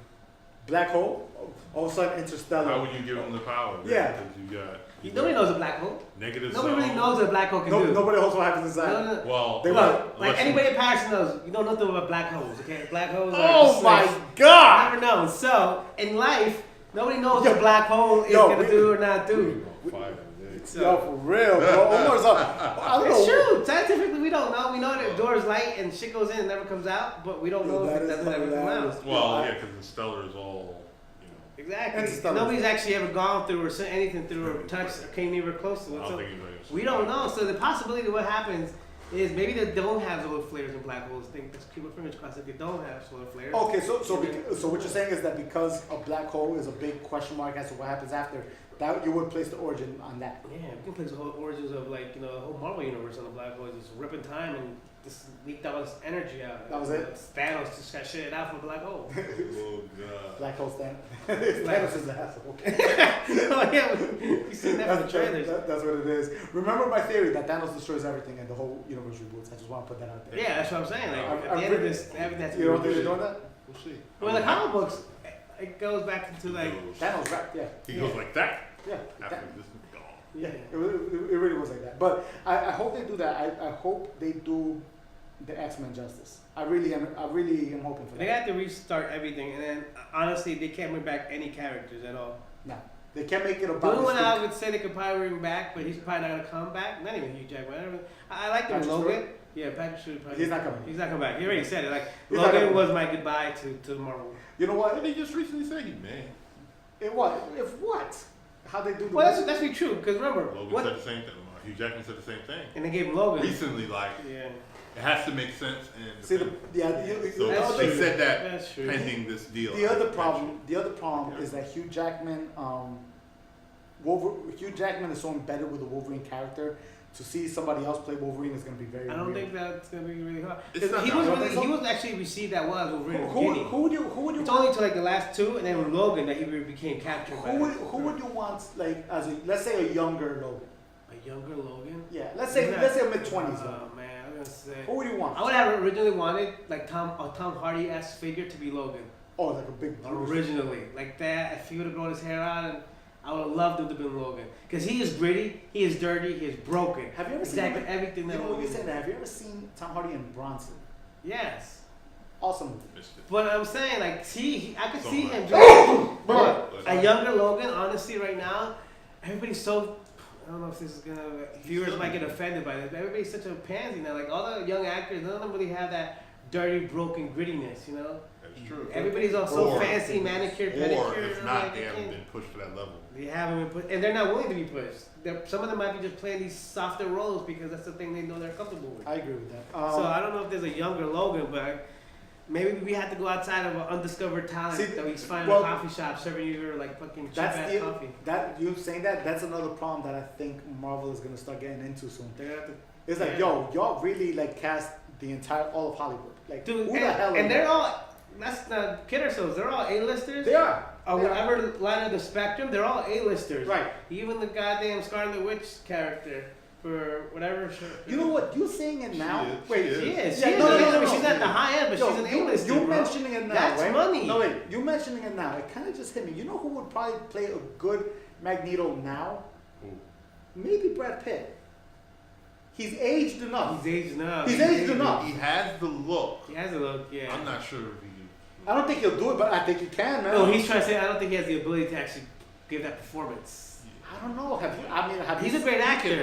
Black hole? All of a sudden, interstellar. How would you give them the power? Yeah. Because you got. Nobody knows a black hole. Negative Nobody really zone. knows what a black hole can do. Nobody knows what happens inside. No. Well, They Look, won't. like unless anybody in Paris knows, you know nothing about black holes, okay? Black holes are Oh just my like, God! never know. So, in life, nobody knows Yo, what a black hole is yo, going to do or not you do. on fire today. So, Yo, for real, bro. Omar's up. I don't it's know. true. Scientifically, we don't know. We know that the door is light and shit goes in and never comes out, but we don't know Yo, if that it is doesn't ever come hilarious. out. Well, yeah, because the stellar is all, you know, Exactly. Interstellar. Nobody's actually ever gone through or sent anything through or touched or came anywhere close to it. I don't So think he's we don't know. So the possibility of what happens is maybe they don't have solar flares in black holes. I think that's Cuba Fringe classic. They don't have solar flares. Okay, so what you're saying is that because a black hole is a big question mark as to what happens after, that you would place the origin on that. Yeah, we can place the whole origins of like the whole Marvel universe on the black hole, just ripping time and just leaked all this energy out. That was it? Thanos just got shit out from a black hole. Oh god. Black hole stand. Thanos is the asshole. Oh yeah, you seen that from the trailers. That's what it is. Remember my theory that Thanos destroys everything and the whole universe reboots. I just want to put that out there. Yeah, that's what I'm saying. Like at the end of this, everything has to You be don't think they're rebooted. doing that? We'll see. Well, in the comic books, it goes back into like Thanos, right? Yeah. He goes like that. Yeah. After That- this is gone. Yeah, it really was like that. But I hope they do that. I hope they do the XMen justice. I really am hoping for that. they have to restart everything, and then honestly, they can't bring back any characters at all. No, they can't make it The about. only one this I thing. would say they could probably bring back, but he's probably not gonna come back. Not even Hugh Jackman. I like him, Patrick Logan. Stewart? Yeah, Patrick Stewart. Probably. He's not coming. He's not coming back. He already said it. Like He's not Logan coming. was my goodbye to Marvel. You know What what? did he just recently say? He may. It what? If what? How they do the? Well, that's be true because remember Logan what, said the same thing. Hugh Jackman said the same thing. and they gave him Logan. Recently, like, Yeah, it has to make sense. And See so That's they true. said that that's true. pending this deal. the other problem Yeah. is that Hugh Jackman Hugh Jackman is so embedded with the Wolverine character. To see somebody else play Wolverine is going to be very. I don't weird. think that's gonna be really hard. It's not He that was hard. really, he was actually received that well as Wolverine. at the beginning. Who would you It's want? only to like the last two, and then with Logan that he really became captured. by Who would you want like as a let's say a younger Logan? a younger Logan? Yeah, let's say Yeah. a mid-20s. Oh man, I'm gonna say. Who would you want? I would have originally wanted like a Tom Hardy-esque figure to be Logan. Oh, like a big. Originally, like that. If he would have grown his hair out, and I would have loved him to be Logan, because he is gritty, he is dirty, he is broken. Have you ever Exactly seen everything You that know what Logan you said is. that? Have you ever seen Tom Hardy in Bronson? Yes, Awesome movie. Missed it. but I'm saying like, I could see him. Bro, A younger Logan, honestly, right now, everybody's so. I don't know if this is gonna. Viewers might get offended by this, but everybody's such a pansy now. Like all the young actors, none of them really have that dirty, broken grittiness. You know, That's true. everybody's all so Or- fancy, manicured, Or pedicure. if and not, like, they you haven't can't- been pushed to that level. They haven't been put, and they're not willing to be pushed. Some of them might be just playing these softer roles because that's the thing they know they're comfortable with. I agree with that. So I don't know if there's a younger Logan, but maybe we have to go outside of an undiscovered talent See, that we find well, in a coffee shop serving you like fucking cheap that's ass the, coffee. that you saying that's another problem that I think Marvel is gonna start getting into soon. They're gonna have to, It's like, Yeah. y'all really like cast the entire all of Hollywood. Like, dude, who the hell? and are they're you? all. Let's not kid ourselves. They're all A-listers. They are. On They are. whatever line of the spectrum, they're all A-listers. Right. Even the goddamn Scarlet Witch character for whatever. You know what? You saying it now? She is. Wait, She She is. Yeah, She is. no, I mean, no. she's at the high end, but Yo, she's an A-lister. You bro. mentioning it now, That's right? money. No, wait. You mentioning it now. It kind of just hit me. You know who would probably play a good Magneto now? Ooh. Maybe Brad Pitt. He's aged enough. He's aged enough. He's aged enough. He has the look. He has a look, yeah. I'm not sure if he. I don't think he'll do it, but I think he can, man. No, he's trying to say I don't think he has the ability to actually give that performance. I don't know. Have He's you? a great actor.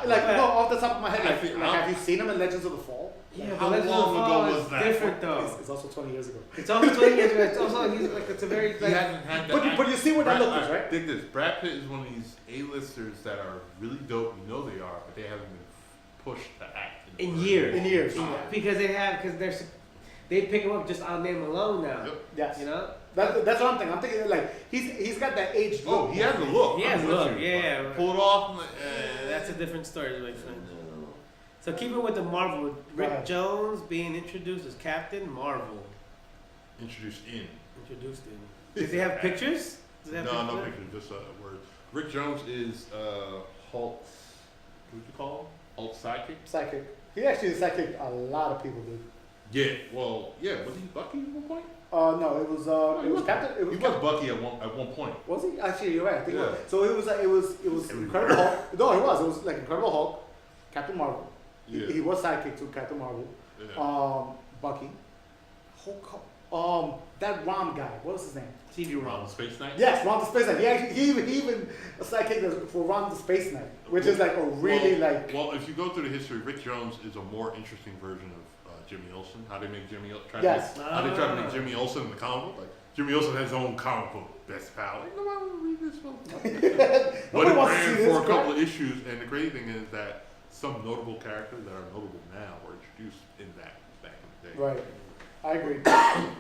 Like no, off the top of my head, I think- have you seen him in Legends of the Fall? Yeah, How but Legends of the long ago Fall was is that? different though. It's also 20 years ago. It's also 20 years ago. It's also he's like it's a very He like hasn't had that. But you see where that Brad- look is, right? Dig this. Brad Pitt is one of these A-listers that are really dope. You know they are, but they haven't been pushed to act in a years. very In years. long time. because they pick him up just on name alone now. Yep. Yes. You know? That's what I'm thinking. I'm thinking like he's got that aged Oh, look. he has a look. He has I'm a with look, you, yeah, but but- pull it off. I'm like, That's a different story, my friend. So keeping with the Marvel, Go Rick ahead. Jones being introduced as Captain Marvel. Introduced in. Introduced in. Did they have pictures? Did they have No, no pictures? picture, just words. Rick Jones is Hulk's, what would you call him? Hulk's sidekick? Sidekick. He actually sidekicked a lot of people, dude. Yeah, well, yeah. Was he Bucky at one point? No, it was he Captain. It was He was Bucky at one point. Was he? Actually, you're right. I think it was. Yeah. So it was Incredible Hulk. No, it was. It was like Incredible Hulk, Captain Marvel. Yeah. He was sidekick to Captain Marvel. Yeah. Bucky. Hulk. That Rom guy. What was his name? TV Ron Ron. the Space Knight? Yes, Ron the Space Knight. He even a sidekick for Ron the Space Knight, which is like a really well, like. Well, if you go through the history, Rick Jones is a more interesting version of Jimmy Olsen. How they make Jimmy Olsen? Yes. How they try to make Jimmy Olsen in the comic book? Like Jimmy Olsen has his own comic book best pal. Like nobody want to read this book. But it ran for a couple of issues, and the great thing is that some notable characters that are notable now were introduced in that back in the day. Right. I agree.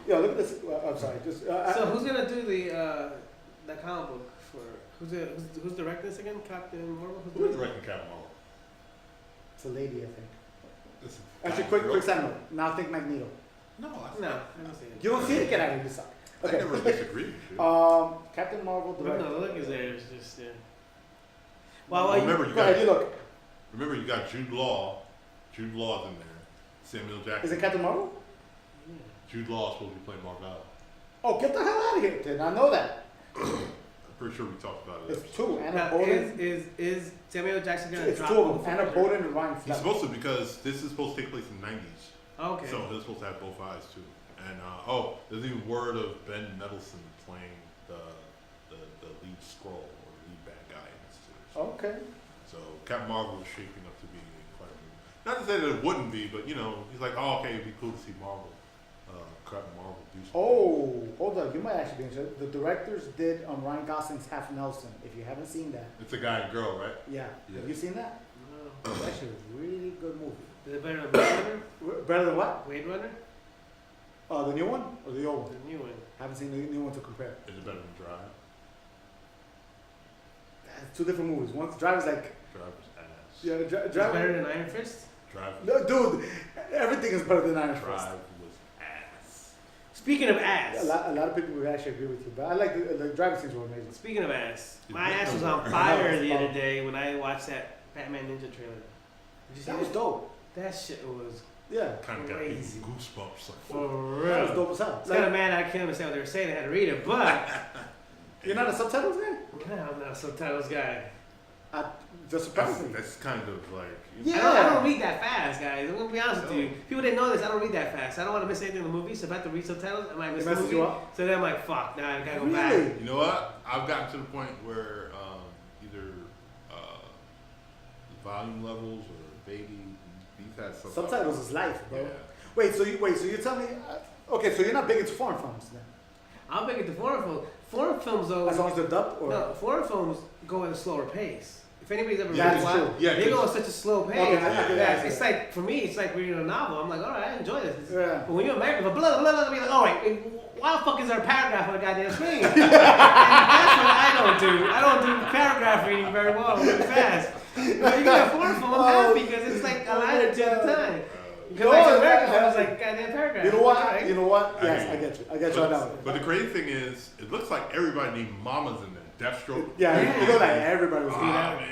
Yo, look at this. I'm sorry. Just So who's gonna do the comic book for who's directing this again? Captain Marvel. Who's directing Captain Marvel? it's a lady, I think. This is Actually, Captain quick side note. Now think Magneto. No, I don't see it. You don't see it? Get out of here. You suck. Okay. I never disagree with you. Captain Marvel But director. no, the look is there. It's just Well, remember, Go ahead. You look. Remember, you got Jude Law. Jude Law's in there. Samuel Jackson. Is it Captain Marvel? Jude Law is supposed to be playing Marvel. Oh, get the hell out of here! Did I know that? I'm pretty sure we talked about it. It's two. Anna Now, Boden. is Samuel Jackson gonna It's drop two of them. both Anna them? Boden and Ryan He's Fleming. supposed to because this is supposed to take place in the 90s. Okay. So they're supposed to have both eyes too. And there's even word of Ben Mendelsohn playing the lead scroll or lead bad guy in this series. Okay. So Captain Marvel is shaping up to be quite a movie. Not to say that it wouldn't be, but he's like, oh, okay, it'd be cool to see Captain Marvel do something. Oh, hold on. You might actually be interested. The directors did Ryan Gosling's Half Nelson. If you haven't seen that, It's a guy and girl, right? yeah. Yeah. Have you seen that? No. It's actually a really good movie. Is it better than Blade Runner? Better than what? Blade Runner? The new one or the old one? The new one. Haven't seen the new one to compare. Is it better than Drive? It's two different movies. One's Drive is like Drive was ass. yeah, It's Drive. better than Iron Fist? Drive, No, dude, everything is better than Iron Fist. Drive was ass. Speaking of ass. A lot of people would actually agree with you, but I like the driving scenes were amazing. Speaking of ass, You my went ass was nowhere. on fire the other day when I watched that Batman Ninja trailer. Did you see That was dope. That shit was Yeah, Kind of got Crazy. goosebumps. Like, for that was real. dope as hell. It's kind of mad I can't understand what they were saying. I had to read it, but You're not a subtitles guy? yeah, I'm not a subtitles guy. Just surprised me. that's kind of like. Yeah. I don't read that fast, guys. I'm gonna be honest with you. People didn't know this. I don't read that fast. I don't want to miss anything in the movie, so if I have to read subtitles, I might miss It the messes movie. you up? So then I'm like, fuck, now I gotta go back. Really? You know what? I've gotten to the point where either volume levels or baby, these had Subtitles is life, bro. Yeah. Wait, so you tell me? Okay, so you're not big into foreign films then? I'm big into foreign films. Foreign films, though. As long as they're dubbed, or No, foreign films go at a slower pace. If anybody's ever That's read true. one, Yeah, they go at 'cause- such a slow pace. Okay, I can that see it's that. like, for me, it's like reading a novel. I'm like, all right, I enjoy this. Yeah. But when you're American, blah, blah, blah, blah, be like, all right, why the fuck is there a paragraph on the goddamn screen? And that's what I don't do. I don't do paragraph reading very well, really fast. But you get a foreign film, I'm happy because it's like a line or two at a time. Because like No, American yeah. film is like goddamn paragraph. You know what? Right? You know what? I Yes, hear I you. get you. I get you on that one. But the crazy thing is, it looks like everybody named Mamas in there. Deathstroke. Yeah, Yeah. you know that everybody was Oh, doing that. man.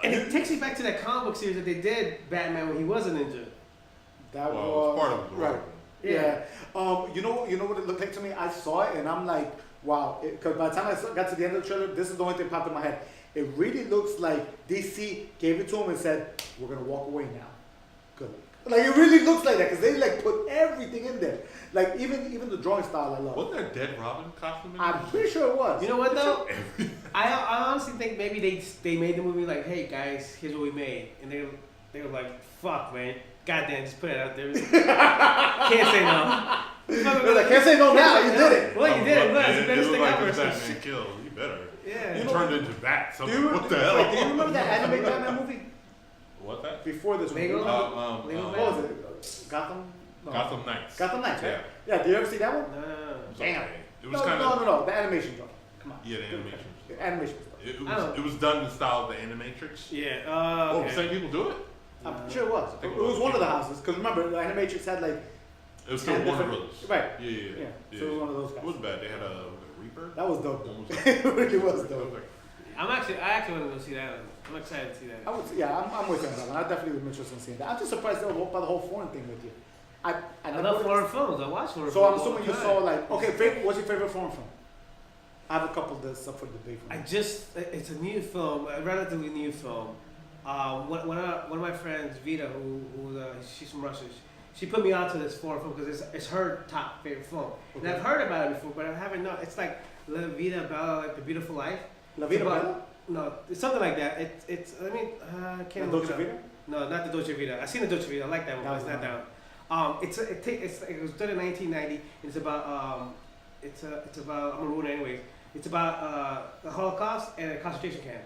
And it takes me back to that comic book series that they did, Batman, when he was a ninja. That Well, was it's part of the right. right. Yeah. You know what it looked like to me? I saw it and I'm like, wow. Because by the time I got to the end of the trailer, this is the only thing that popped in my head. It really looks like DC gave it to him and said, "We're gonna walk away now." Good. Like it really looks like that because they like put everything in there. Like even the drawing style, I love. Wasn't there a Dead Robin costume in I'm there? pretty sure it was. You know what though? I honestly think maybe they made the movie like, hey guys, here's what we made, and they were like, fuck man, goddamn, just put it out there. Can't say no. They're like, can't say no now. You did it. Well, you did it. Look, it's the It best looked thing like ever. this So Batman shit. killed. You better. Yeah. You know- turned into bat. Do you, What the hell? wait, do you remember that animated Batman movie What that? before this one? Lego? What was it? Gotham. No. Gotham Knights. Gotham Knights, right? Yeah. Yeah. Did you ever see that one? No. It was Damn. okay. It was no, kind of. no. The animation drawing. Come on. Yeah, the animation. The animation stuff. It was done in the style of the Animatrix. Yeah. Oh, Okay. same people do it? I'm sure it was. think It it was was. one of the houses. Because remember, the Animatrix had like. It was still 10 Warner different- Brothers. Right. Yeah. So it was one of those It guys. wasn't bad. They had a Reaper. That was dope. One Though. was it really was It dope. was like- I actually want to go see that one. I'm excited to see that. I'm with you on that one. I definitely would be interested in seeing that. I'm just surprised by the whole foreign thing with you. I I love foreign films. I watch foreign So I'm films. all assuming the you time. saw like what's your favorite foreign film? I have a couple that's up for debate. For me. It's a new film, a relatively new film. One of my friends, Vita, she's from Russia, she put me onto this foreign film because it's her top favorite film. And Okay. I've heard about it before, but I haven't known. It's like La Vida Bella, like The Beautiful Life. La Vida It's about- Bella? No, it's something like that. I can't La look Dolce it up. Vita? No, not the Dolce Vita. I seen the Dolce Vita. I like that one, but it's not that one. It was done in 1990. It's about I'm gonna ruin it anyways. It's about the Holocaust and a concentration camp,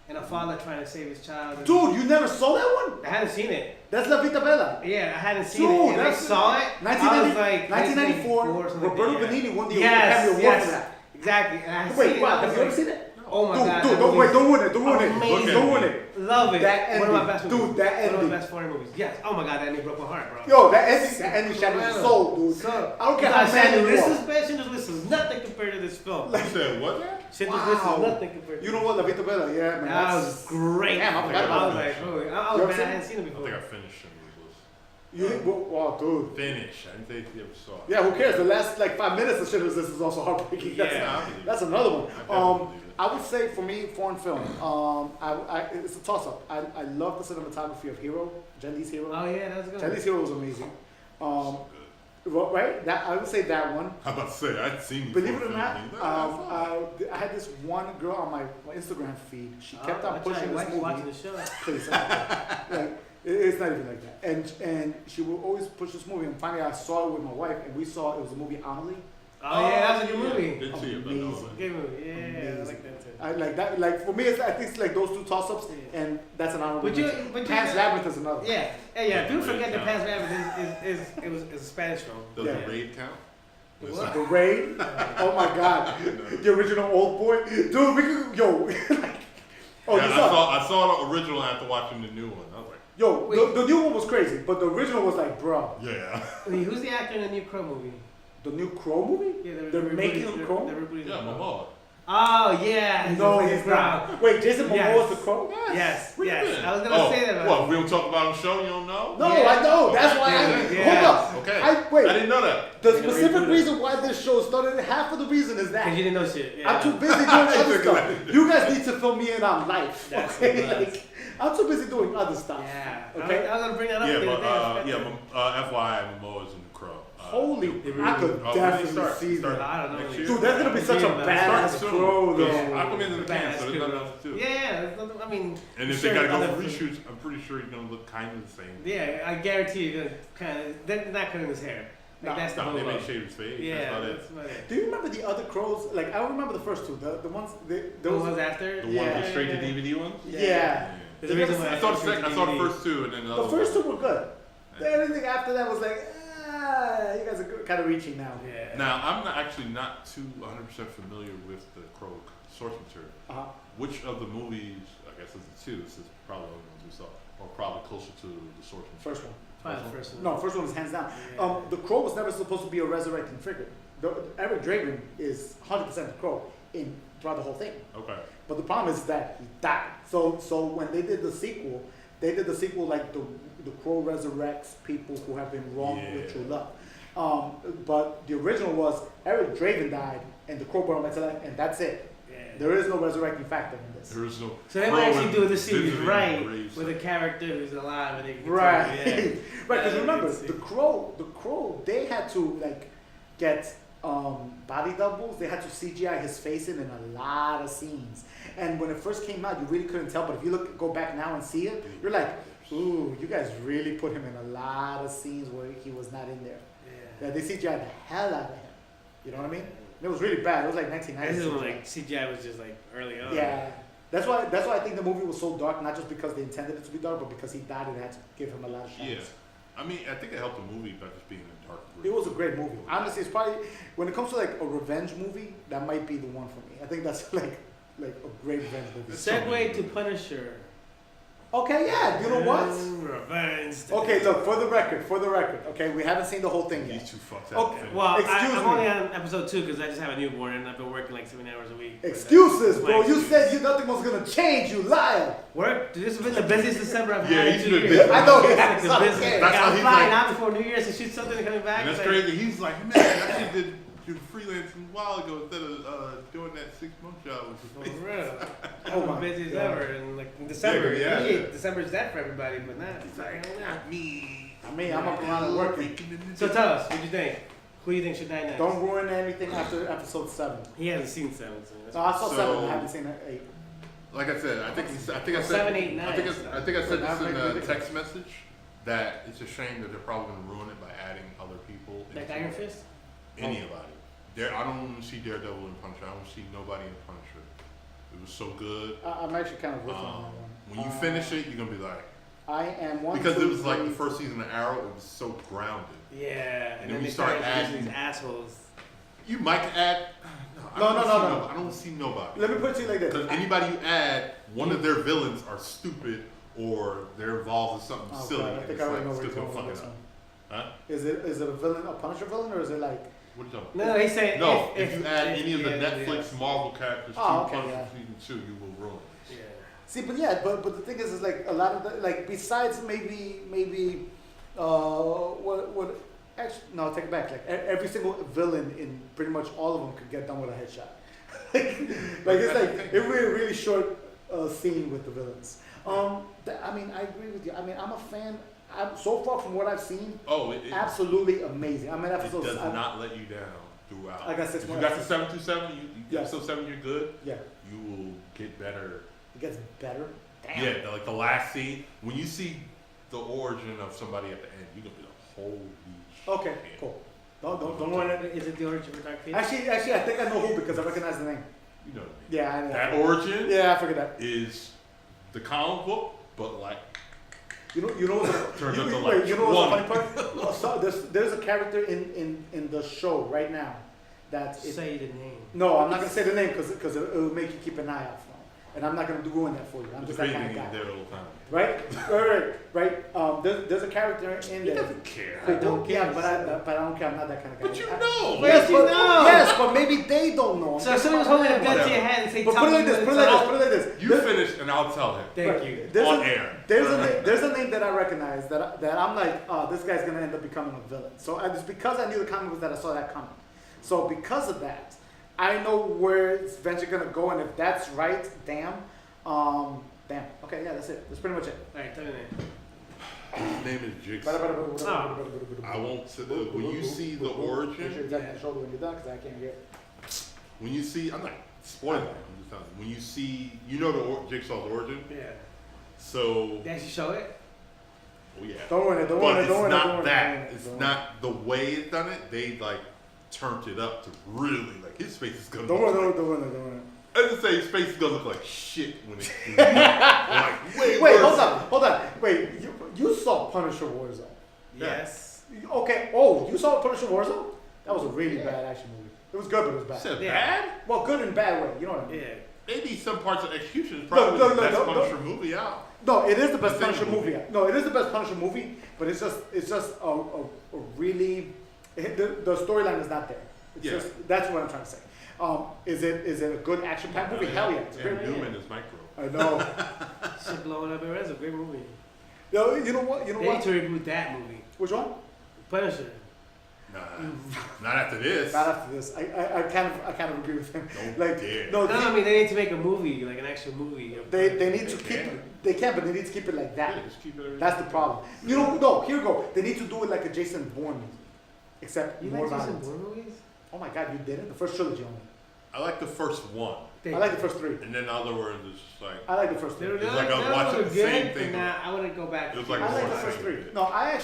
and a father trying to save his child. Dude, you never saw that one? I hadn't seen it. That's La Vita Bella. Yeah, I hadn't seen it. And I saw it. 1994. Roberto Benigni won the Academy Award for that. Exactly. And I Wait, wow, have you ever seen it? Oh my god. Dude, don't ruin it. Don't ruin it. Love it. That ending. One of my best movies. Dude, that ending. One of my best foreign movies. Yes. Oh my god, that ending broke my heart, bro. Yo, that ending shattered my soul, dude. So, I don't care how mad you This are. is bad. Schindler's List is nothing compared to this film. You said what? Schindler's List is nothing compared to You know what, La Vita Bella? Yeah, man. that was great. Damn, I forgot I about was that. like, holy, I was mad I hadn't seen it I before. think I finished Schindler's List. Wow, dude. Finish. I didn't think you ever saw it. Yeah, who cares? The last like 5 minutes of Schindler's List is also heartbreaking. Yeah. That's another one. I believe it. I would say for me, foreign film. It's a toss-up. I love the cinematography of Hero, Jet Li's Hero. Oh yeah, that was Jet good. Li's Hero was amazing. So good. Right? That I would say that one. I'm about to say I'd seen. Believe it or before not, filming. I had this one girl on my Instagram feed. She kept on That's pushing right, this movie. watching the show. Please, like, it's not even like that. And she would always push this movie. And finally, I saw it with my wife, and we saw it was a movie Amelie. Oh yeah, that was a good movie. Didn't see it, but no. Amazing. Good movie. Yeah, I Amazing. like that too. I like that. Like for me, I think it's like those two toss-ups, and that's an honorable mention. Pan's Labyrinth is another. Yeah. People forget that Pan's Labyrinth is a Spanish film. Does Yeah. the raid count? What? The Raid. Oh my God, the original Old Boy, dude. We could, yo. Like, oh, Yeah, you saw it? I saw the original after watching the new one. I was like, Yo, the new one was crazy, but the original was like, bro. yeah. Wait, who's the actor in the new Crow movie? The new Crow movie? Yeah, They're making him Crow? Yeah, Momoa. Oh yeah. No, he's not. Wait, Jason Momoa Yes. is the Crow? Yes. What you Yes. mean? I was gonna say that. About What? We don't talk about the show. You don't know? No, Yeah. I know. That's why Yeah. hold up. Okay. Wait. I didn't know that. The We're gonna specific reboot it. reason why this show started, half of the reason is Because you that. didn't know shit. Yeah. I'm too busy doing other stuff. You guys need to fill me in on life. That's Okay? what it was. Like, I'm too busy doing other stuff. Yeah. Okay? I was gonna bring that up. Yeah, the but other day. FYI, Momoa's in the Crow. Holy, really I could do. definitely see Start that. I don't know. next year? Dude, that's gonna be such a Yeah, badass Start soon, Crow, though. because Aquaman's in the can, Badass so there's Crow. nothing else to do. Yeah, I mean. And if sure they gotta go other- for reshoots, I'm pretty sure he's gonna look kind of the same. Yeah, I guarantee you're gonna kind of. They're not cutting his hair. Like, No, that's the No, whole. they may shave his face. Yeah, That's about that's it. about it. Do you remember the other Crows? Like, I remember the first two. The ones, The those. ones after. The one Yeah. with straight to DVD ones. Yeah. There's a reason why I saw the first two, and then The first two were good. Everything after that was like, you guys are kind of reaching now. Yeah. Now, I'm actually not too 100% familiar with the Crow source material. Uh-huh. Which of the movies, I guess it's the two, this is probably the only ones we saw, are probably closer to the source material? First one. Probably the first one. No, first one was hands down. Yeah. The Crow was never supposed to be a resurrecting figure. Eric Draven is 100% the Crow throughout the whole thing. Okay. But the problem is that he died. So when they did the sequel like the Crow resurrects people who have been wronged with true love. But the original was Eric Draven died and the Crow brought him back to life, and that's it. Yeah. There is no resurrecting factor in this. There is no. So they might actually do the series visiting right graves. with a character who's alive and they can Right, continue, yeah. right. Because remember, Let's see. the Crow, they had to like get body doubles. They had to CGI his face in a lot of scenes. And when it first came out, you really couldn't tell. But if you go back now and see it, you're like, ooh, you guys really put him in a lot of scenes where he was not in there. Yeah. Yeah, they CGI'd the hell out of him. You know what I mean? And it was really bad. It was like 1990. This is when like CGI was just like early on. Yeah. That's why I think the movie was so dark, not just because they intended it to be dark, but because he died and they had to give him a lot of shots. Yeah. I mean, I think it helped the movie by just being in dark. It was a great movie. Honestly, it's probably, when it comes to like a revenge movie, that might be the one for me. I think that's like a great revenge movie. Segue to Punisher. Okay, yeah, you know what? Revenge. Okay, look, for the record, okay, we haven't seen the whole thing yet. These two fucks Okay. out. Well, Excuse I'm me. only on episode 2 because I just have a newborn and I've been working like 7 hours a week. Excuses, That's bro. my You excuse. said nothing was gonna change, you liar. Work? Dude, this has been the busiest December I've Yeah, had in he's 2 been years. busy. I know he It's has. like the business. Okay. Like, That's why I'm he's flying like- out before New Year's to shoot something and coming back. And that's It's like- crazy. He's like, man, I actually did freelancing a while ago instead of doing that 6-month job. For real. Oh I'm my busy as God. ever. And like in December, Yeah, yeah. usually December's that for everybody, but not. It's like, Me. I mean, I'm up around and working. So tell us, what do you think? Who do you think should die next? Don't ruin anything after episode 7. He hasn't seen 7. So that's No, I saw So- 7. I haven't seen 8. Like I said, I think I said 7, 8, 9. I think I said this in a text message. that it's a shame that they're probably going to ruin it by adding other people. Like Iron Fist? Anybody. I don't even see Daredevil and Punisher. I don't see nobody in Punisher. It was so good. I'm actually kind of with you on that one. When you finish it, you're going to be like... I am one. Because it was like the first season of Arrow, it was so grounded. Yeah. And then we start adding... these assholes. You might add... No. I don't see nobody. Let me put it to you like this. Because anybody you add, one of their villains are stupid or they're involved in something silly. God, I think I already know where you're going with this one. Huh? Is it a villain, a Punisher villain, or is it like... What are you talking about? No, he's saying if you add any of the Netflix Marvel characters to Punisher season 2, you will ruin it. Yeah. See, but the thing is like a lot of the, like besides maybe what actually no, take it back. Like every single villain in pretty much all of them could get done with a headshot. like it's like it really short scene with the villains. I mean, I agree with you. I mean, I'm a fan. I'm so far from what I've seen. Absolutely amazing. I mean, it does not let you down throughout. I got 6 more. You got the 727. You episode 7. You're good. Yeah. You will get better. It gets better. Damn. Yeah, like the last scene when you see the origin of somebody at the end, you're gonna be like, holy. Okay, shit. cool. Don't worry. Is it the origin of Dark Fate? Actually, I think I know who because I recognize the name. You know what I mean? Yeah, I know. That origin. Yeah, I figured that. Is the comic book, but like. You know what's Turns the funny part? So there's a character in the show right now that say the name. No, I'm not gonna say the name because it'll make you keep an eye out for him, and I'm not gonna ruin that for you. I'm just that kind of guy. There the whole time. Right. There's a character in there. He doesn't care. I don't care, but I don't care. I'm not that kind of guy. But you know. Yes, but maybe they don't know. So if someone was holding a gun to your hand and say, but put it like this. You finish and I'll tell him. Thank you. On air. There's a name that I recognize that I'm like, oh, this guy's gonna end up becoming a villain. So it's because I knew the comic was that I saw that coming. So because of that, I know where it's eventually gonna go, and if that's right, damn. Okay, yeah, that's it. That's pretty much it. All right, tell me that. His name is Jigsaw. I won't say when you see the origin. Make sure you tap the shoulder when you're done, because I can't get. When you see, I'm not spoiling. I'm just telling you. When you see, you know the Jigsaw's origin. Yeah. So. Did you show it? Oh yeah. Don't worry. It's not that. It's not the way it's done it. They like turned it up to really like his face is gonna. Don't worry. I just say his face is gonna look like shit when it's like Wait, hold on. Wait, you saw Punisher Warzone? Yes. Okay. Oh, you saw Punisher Warzone? That was a really bad action movie. It was good, but it was bad. Is it bad? Well, good in bad way. You know what I mean? Yeah. Maybe some parts of execution is probably the best Punisher movie out. No, it is the best Punisher movie. No, it is the best Punisher movie, but it's just a really the storyline is not there. It's just that's what I'm trying to say. Is it a good action packed movie? Hell yeah. It's a great Newman is Micro. I know. Shit blowing up. It's a great movie. Yo, you know what? They need to reboot that movie. Which one? Punisher. Nah, not after this. Not after this. I kind of agree with him. I mean they need to make a movie, like an actual movie. They need to keep it. They can, but they need to keep it like that. Yeah, just keep it. That's the problem. You know, no. Here we go. They need to do it like a Jason Bourne movie, except you more like Jason violence. Bourne movies? Oh my God, you didn't? The first trilogy only. I like the first one. I like the first 3. And then the other words is just like. I like the first 3. It's like I was watching the same thing. I want to go back. It was like I like the first 3. No, I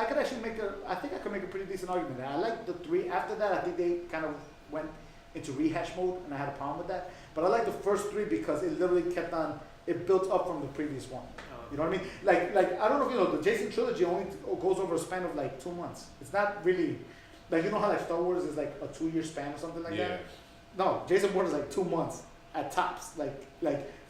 could actually make I think I could make a pretty decent argument there. I like the 3. After that, I think they kind of went into rehash mode, and I had a problem with that. But I like the first 3 because it literally kept on. It built up from the previous one. You know what I mean? Like I don't know if you know, the Jason trilogy only goes over a span of like 2 months. It's not really like, you know how like Star Wars is like a 2-year span or something like that. No, Jason Bourne is like 2 months at tops. Like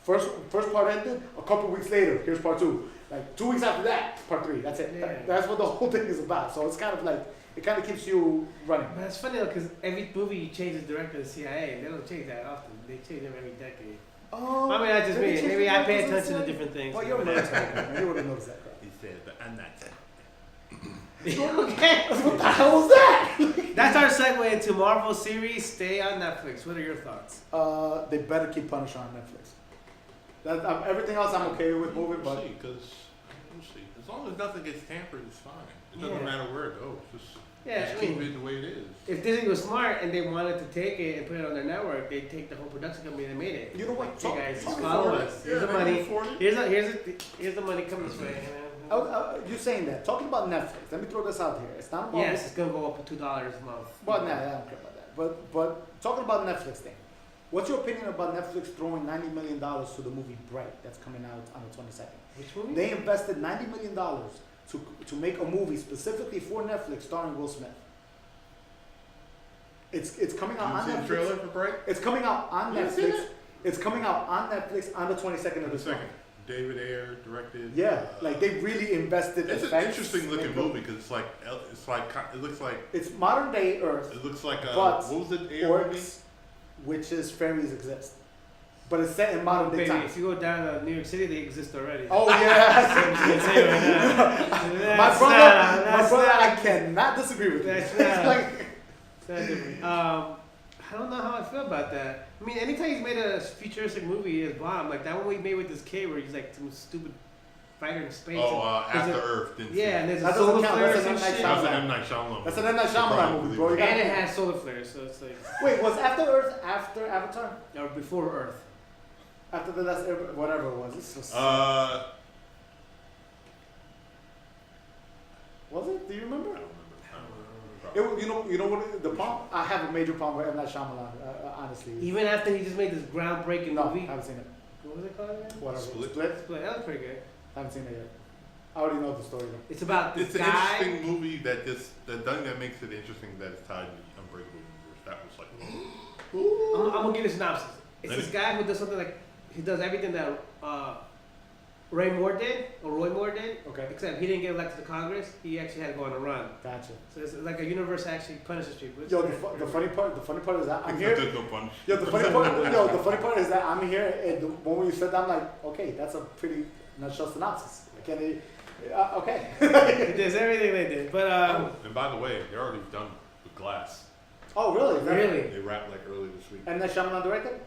first part ended, a couple weeks later, here's part 2. Like 2 weeks after that, part 3. That's it. Yeah. That's what the whole thing is about. So it's kind of like it kind of keeps you running. But it's funny though, because every movie you change the director of the CIA, they don't change that often. They change them every decade. Oh, I mean, that's just me. Maybe I pay attention to different things. Well, you're a nerd, man. You would have noticed that. He said, but I'm not. Okay. What the hell was that? That's our segue into Marvel series. Stay on Netflix. What are your thoughts? They better keep Punisher on Netflix. Everything else I'm okay with moving, but we'll see. As long as nothing gets tampered, it's fine. It doesn't matter where it goes. Just keep it the way it is. If Disney was smart and they wanted to take it and put it on their network, they'd take the whole production company that made it. You know what? Hey guys, just follow us. Here's the money. Afford it. Here's the money coming this way. You're saying that. Talking about Netflix, let me throw this out here. It's not about... Yes, it's going to go up to $2 a month. Well, no, I don't care about that. But talking about Netflix thing, what's your opinion about Netflix throwing $90 million to the movie Bright that's coming out on the 22nd? Which movie? They invested $90 million to make a movie specifically for Netflix starring Will Smith. It's coming out on Netflix. The trailer for Bright? It's coming out on Netflix. It's coming out on Netflix on the 22nd of this month. David Ayer directed. Yeah, like they really invested. It's an interesting looking movie because it's like it looks like it's modern day Earth. It looks like but what was it? orcs, witches, fairies exist, but it's set in modern day times. If you go down to New York City, they exist already. Oh yeah, my brother, I cannot disagree with you. It's not different. I don't know how I feel about that. I mean, anytime he's made a futuristic movie, it's bomb. Like that one we made with this kid where he's like some stupid fighter in space. After Earth. Yeah, and there's that a solar flare. That's an M. Night Shyamalan. That's an M. Night Shyamalan movie, bro. And it has solar flares, so it's like. Wait, was After Earth after Avatar? Or before Earth? After the last, whatever it was. It's just, was it? Do you remember? I don't remember. You know what? The problem. I have a major problem with M. Night Shyamalan. Honestly. Even after he just made this groundbreaking movie. I haven't seen it. What was it called again? Whatever. Split. That was pretty good. I haven't seen it yet. I already know the story though. It's about this It's guy. an interesting movie that the thing that makes it interesting that it's tied to the Unbreakable universe. That was like. I'm gonna give a synopsis. It's this guy who does something like he does everything that Roy Moore did. Okay. Except he didn't get elected to Congress. He actually had to go on a run. Gotcha. So it's like a universe actually punishes people. Yo, the funny part is that I'm here. There's no punch. Yo, the funny part is that I'm here, and the moment you said that, I'm like, okay, that's a pretty nutshell synopsis. Okay. He does everything they did, but and by the way, they're already done with Glass. Oh, really? Really? They wrapped like early this week. And that Shyamalan directed?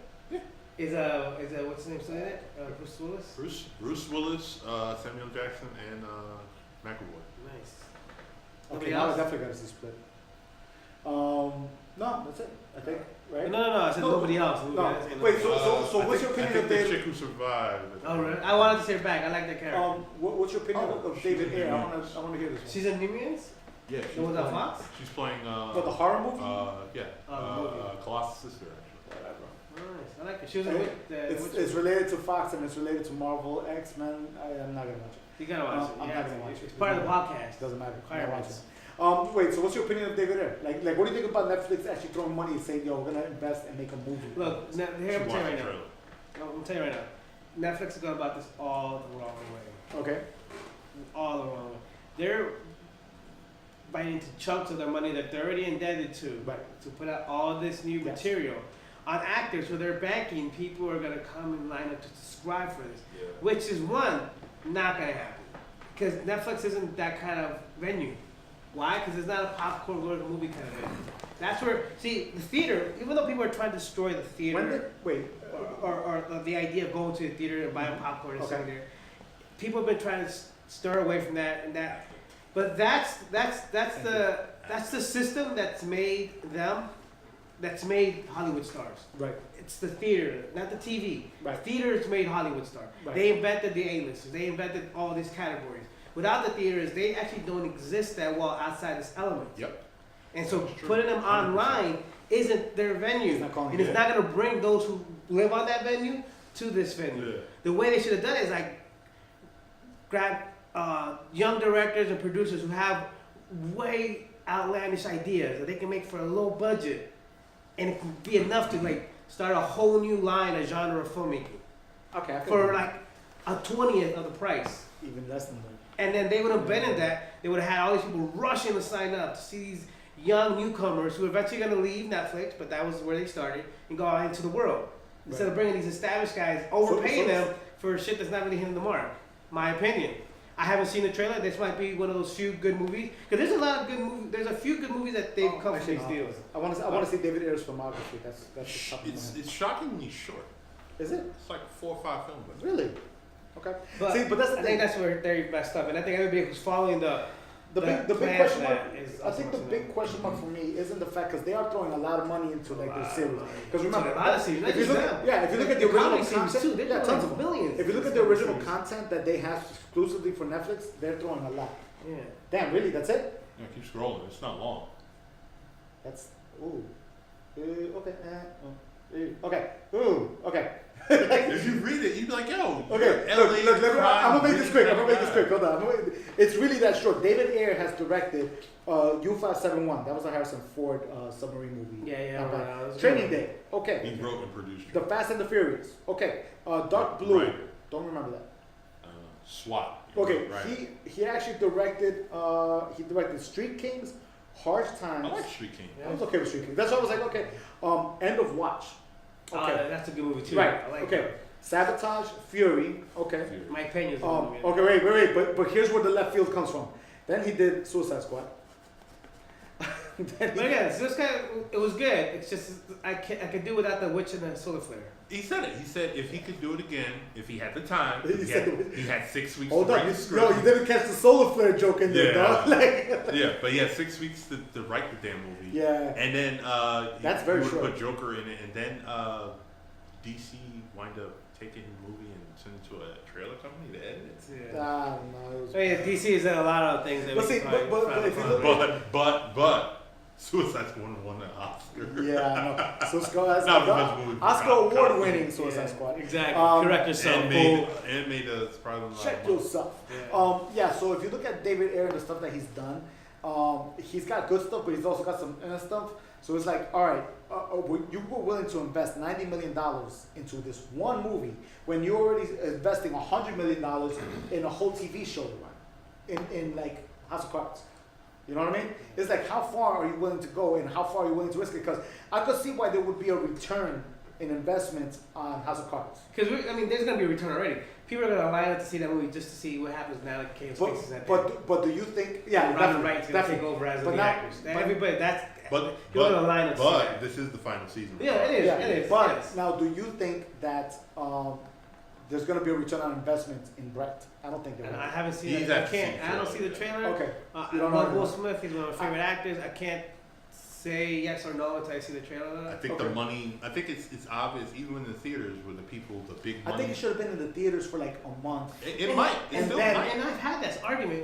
Is what's his name still in it? Bruce Willis. Bruce Willis, Samuel Jackson, and McAvoy. Nice. Okay, now I definitely got to see Split. No, that's it. I think, right? No. I said nobody else. No. Wait, so what's your opinion of the David? chick who survived? Oh, really? I wanted to say her back. I like that character. What's your opinion of David Ayer? I want to hear this one. She's in New Mutants? Yeah. The one on Fox? She's playing. For the horror movie? Yeah. Movie. Colossus' sister, actually. Nice. I like it. She was it's related to Fox and it's related to Marvel, X-Men. I'm not gonna watch it. You gotta watch it. I'm not gonna watch it. It's part of the podcast. Doesn't matter. Fire watch it. Wait, so what's your opinion of David Ayer? Like, what do you think about Netflix actually throwing money and saying, "Yo, we're gonna invest and make a movie"? Look, here I'm telling you right now. I'm telling you right now. Netflix is going about this all the wrong way. Okay. All the wrong way. They're biting into chunks of their money that they're already indebted to, to put out all this new material on actors who they're banking. People are gonna come and line up to subscribe for this, which is not gonna happen because Netflix isn't that kind of venue. Why? Because it's not a popcorn go to the movie kind of venue. That's where the theater. Even though people are trying to destroy the theater, or the idea of going to the theater and buying popcorn and sitting there, people have been trying to stir away from that and that. But that's the system that's made them. That's made Hollywood stars. Right. It's the theater, not the TV. Right. Theaters made Hollywood stars. Right. They invented the A-listers. They invented all these categories. Without the theaters, they actually don't exist that well outside this element. Yep. And so putting them online isn't their venue. And it's not going to bring those who live on that venue to this venue. Yeah. The way they should have done it is like grab young directors and producers who have way outlandish ideas that they can make for a low budget. And it can be enough to like start a whole new line, a genre of filmmaking. Okay. For like a 20th of the price. Even less than that. And then they would have been in that. They would have had all these people rushing to sign up to see these young newcomers who are eventually going to leave Netflix, but that was where they started, and go out into the world. Instead of bringing these established guys, overpaying them for shit that's not really hitting the mark. My opinion. I haven't seen the trailer. This might be one of those few good movies. Because there's a lot of good movies. There's a few good movies that they've come from these deals. I want to see David Ayer's filmography. That's It's shockingly short. Is it? It's like 4 or 5 films. Really? Okay. But that's the I think that's where they're messed up. And I think everybody who's following the The big plan question for mark. that is I think the also big question mark for me isn't the fact because they are throwing a lot of money into like their series. Because So remember, a lot of series, not if you just look them. at if you look at the The comedy original series content, too, they're yeah, throwing tons of them. millions. If you look at into the original series. content that they have exclusively for Netflix, they're throwing a lot. Yeah. Damn, really? That's it? Yeah, keep scrolling. It's not long. That's ooh. Okay. Okay. Ooh. Okay. If you read it, you'd be like, yo. Okay, look, I'm gonna make this quick. Hold on. It's really that short. David Ayer has directed U-571. That was a Harrison Ford submarine movie. Yeah. Training Day. Okay. He wrote and produced. The Fast and the Furious. Okay. Dark Blue. Right. Don't remember that. SWAT. Okay. Right. He actually directed Street Kings, Harsh Times. I like Street King. I was okay with Street Kings. That's why I was like, okay. End of Watch. Okay. That's a good movie too. Right. I like Okay. that. Sabotage, Fury. Okay. Fury. Mike Peña's Okay, wait. But here's where the left field comes from. Then he did Suicide Squad. But again, so this guy, it was good. It's just I could do without the witch and the solar flare. He said it. He said if he could do it again, if he had the time, He he had 6 weeks Hold to on, write the script. no, you didn't catch the solar flare joke in there, Yeah. dog. Like, Yeah, but he had 6 weeks to write the damn movie. yeah. And then That's he very would short. put Joker in it, and then DC wind up taking the movie and sending it to a trailer company to edit it. Yeah. No, it was. So yeah, DC is a lot of things that But we see, can but find if you fun. look- But Suicide Squad won an Oscar. Yeah, no. So Not because movie. Oscar award winning Suicide Yeah, Squad. exactly. Correct yourself. And made a surprising lot Check of money. yourself. Yeah. So if you look at David Ayer and the stuff that he's done, he's got good stuff, but he's also got some stuff. So it's like, all right, you were willing to invest $90 million into this one movie when you're already investing $100 million in a whole TV show to run, in like House of Cards. You know what I mean? It's like, how far are you willing to go and how far are you willing to risk it? Because I could see why there would be a return in investment on House of Cards. Because there's gonna be a return already. People are gonna line up to see that movie just to see what happens now that Kevin Spacey's at the end. But do you think? Yeah, Robin Wright's gonna take definitely. over as But the now- actors. but- Everybody, But people are gonna line up to see but that. this is the final season. Yeah, it is. Yeah, It is. but yes. now, do you think that there's going to be a return on investment in Brett? I don't think there And will. I haven't seen He's it. I at the can't. same I don't see the trailer. trailer. Okay. I You don't love know Will anything. Smith. He's one of my favorite actors. I can't say yes or no until I see the trailer. I think Okay. the money. I think it's obvious even in the theaters where the people, the big money. I think it should have been in the theaters for like a month. It might. It and still then- might. And I've had this argument.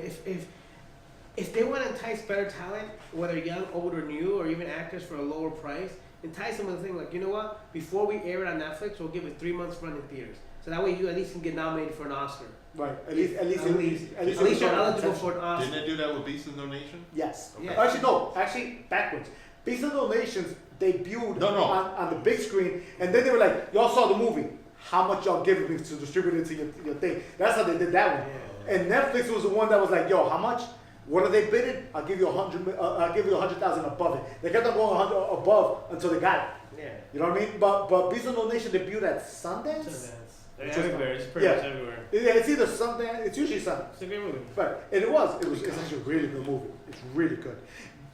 If they want to entice better talent, whether young, old, or new, or even actors for a lower price, entice them with a thing like, you know what? Before we air it on Netflix, we'll give it 3 months run in theaters. So that way you at least can get nominated for an Oscar. Right. At least At least you're you're eligible for an Oscar. Didn't they do that with Beast and Donation? Yes. Yeah. Actually, no. Actually, backwards. Beast of Donations debuted No. on the big screen, and then they were like, "Y'all saw the movie. How much y'all giving me to distribute it to your thing?" That's how they did that one. Yeah. And Netflix was the one that was like, "Yo, how much? What are they bidding? I'll give you 100. I'll give you 100,000 above it." They kept on going 100 above until they got it. Yeah. You know what I mean? But Beast of Donation debuted at Sundance. It's everywhere. It's pretty Yeah. much everywhere. Yeah, it's either Sundance. It's usually Sundance. It's a great movie. But and it's actually a really good movie. It's really good.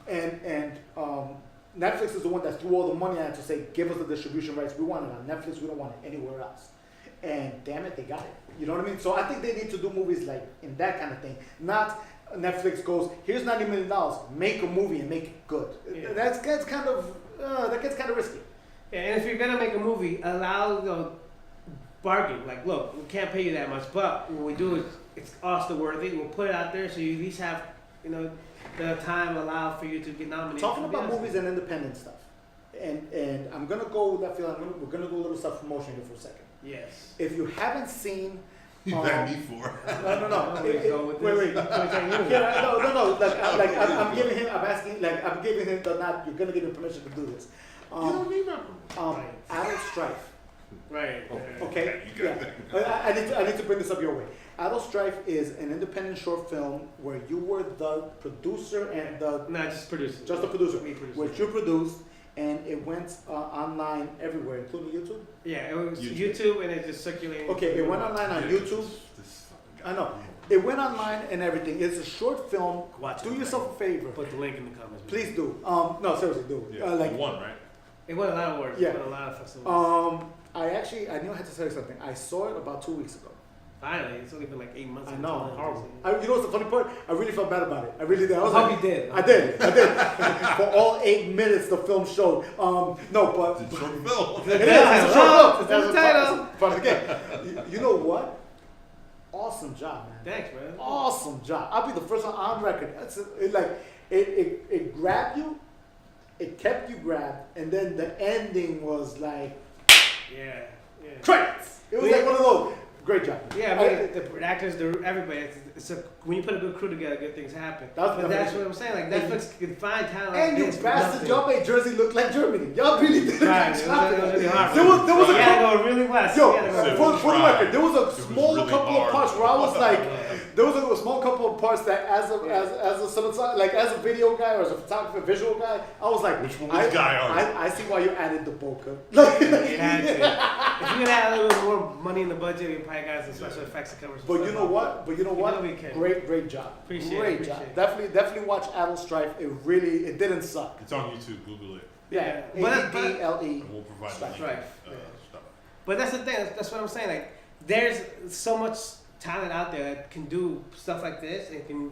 And Netflix is the one that threw all the money at it to say, give us the distribution rights. We want it on Netflix. We don't want it anywhere else. And damn it, they got it. You know what I mean? So I think they need to do movies like in that kind of thing. Not Netflix goes, here's $90 million. Make a movie and make it good. Yeah. That gets kind of risky. Yeah, and if you're gonna make a movie, allow bargain. Like, look, we can't pay you that much, but what we do is it's Oscar worthy. We'll put it out there so you at least have the time allowed for you to get nominated. Talking for the about Oscar. movies and independent stuff. And I'm gonna go with that feel. We're gonna go a little self promotion here for a second. Yes. If you haven't seen, You had me for. no. Always go with Wait. this. Yeah, no. I'm giving him. I'm asking. Like, I'm giving him the not. You're gonna give him permission to do this. You don't need my permission. Adult Strife. Right. Okay. You got Yeah. I need to bring this up your way. Adult Strife is an independent short film where you were the producer and the No, just producer. just the producer, Me producer. which you produced, and it went online everywhere, including YouTube. Yeah, it was YouTube. YouTube and it just circulated. Okay, it went online on YouTube. This fucking guy. I know. It went online and everything. It's a short film. Watch Do it. yourself a favor. Put the link in the comments. Please do. No, seriously, do. Yeah, Like, one, right? It won a lot of awards. Yeah. It won a lot of festivals. I knew I had to tell you something. I saw it about 2 weeks ago. Finally, it's only been like 8 months. I know, horrible. You know what's the funny part? I really felt bad about it. I really did. I was I hope like, you did. I did. For all 8 minutes the film showed. No, but It's a short film. it is. It's a short film. That's the title. But again, you know what? Awesome job, man. Thanks, man. Awesome job. I'll be the first one on record. It grabbed you, it kept you grabbed, and then the ending was like Yeah. credits. It was like one of those. Great job. Yeah, I mean, the actors, everybody. When you put a good crew together, good things happen. That's what I'm saying. Like Netflix can find talent. And like you this bastard, y'all made Jersey look like Germany. Y'all really did a Right, good it job. was really hard. There was You a gotta go really west. Yo, You gotta go for the record, there was a was small really couple of hard. parts where I was like, there was a small couple of parts that as a video guy or as a photographer, visual guy, I was like, Which guy are you? I see why you added the bokeh. You had to. If you could add a little bit more money in the budget, you probably got some special effects to cover some But stuff you know up. what? we can. Great job. Appreciate job. it. Definitely watch Adult Strife. It didn't suck. It's on YouTube. Google it. Yeah. But- ADDLE. And we'll provide the link. Right. Stuff. But that's the thing. That's what I'm saying. Like, there's so much talent out there that can do stuff like this and can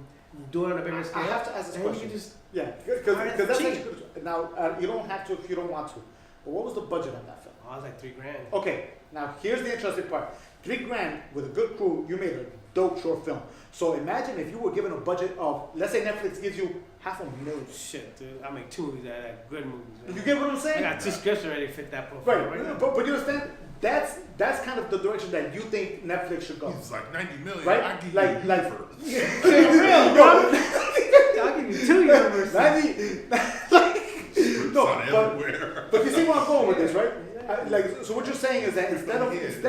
do it on a bigger scale. I have to ask this and you question. can just Yeah, because that's cheap. actually, now you don't have to if you don't want to. But what was the budget on that film? oh, it's like $3,000. Okay, now here's the interesting part. $3,000 with a good crew, you made a dope short film. So imagine if you were given a budget of, let's say Netflix gives you $500,000. Shit, dude. I make 2 movies out of that. Good movies. Man. You get what I'm I saying? got 2 scripts already to fit that profile. Right, now. but you understand? That's kind of the direction that you think Netflix should go. It's like 90 million. Right? I give Like- you like- first. I'll give you 2 universes. It's No, on everywhere. but you see where I'm going with this, right? So what you're saying is that instead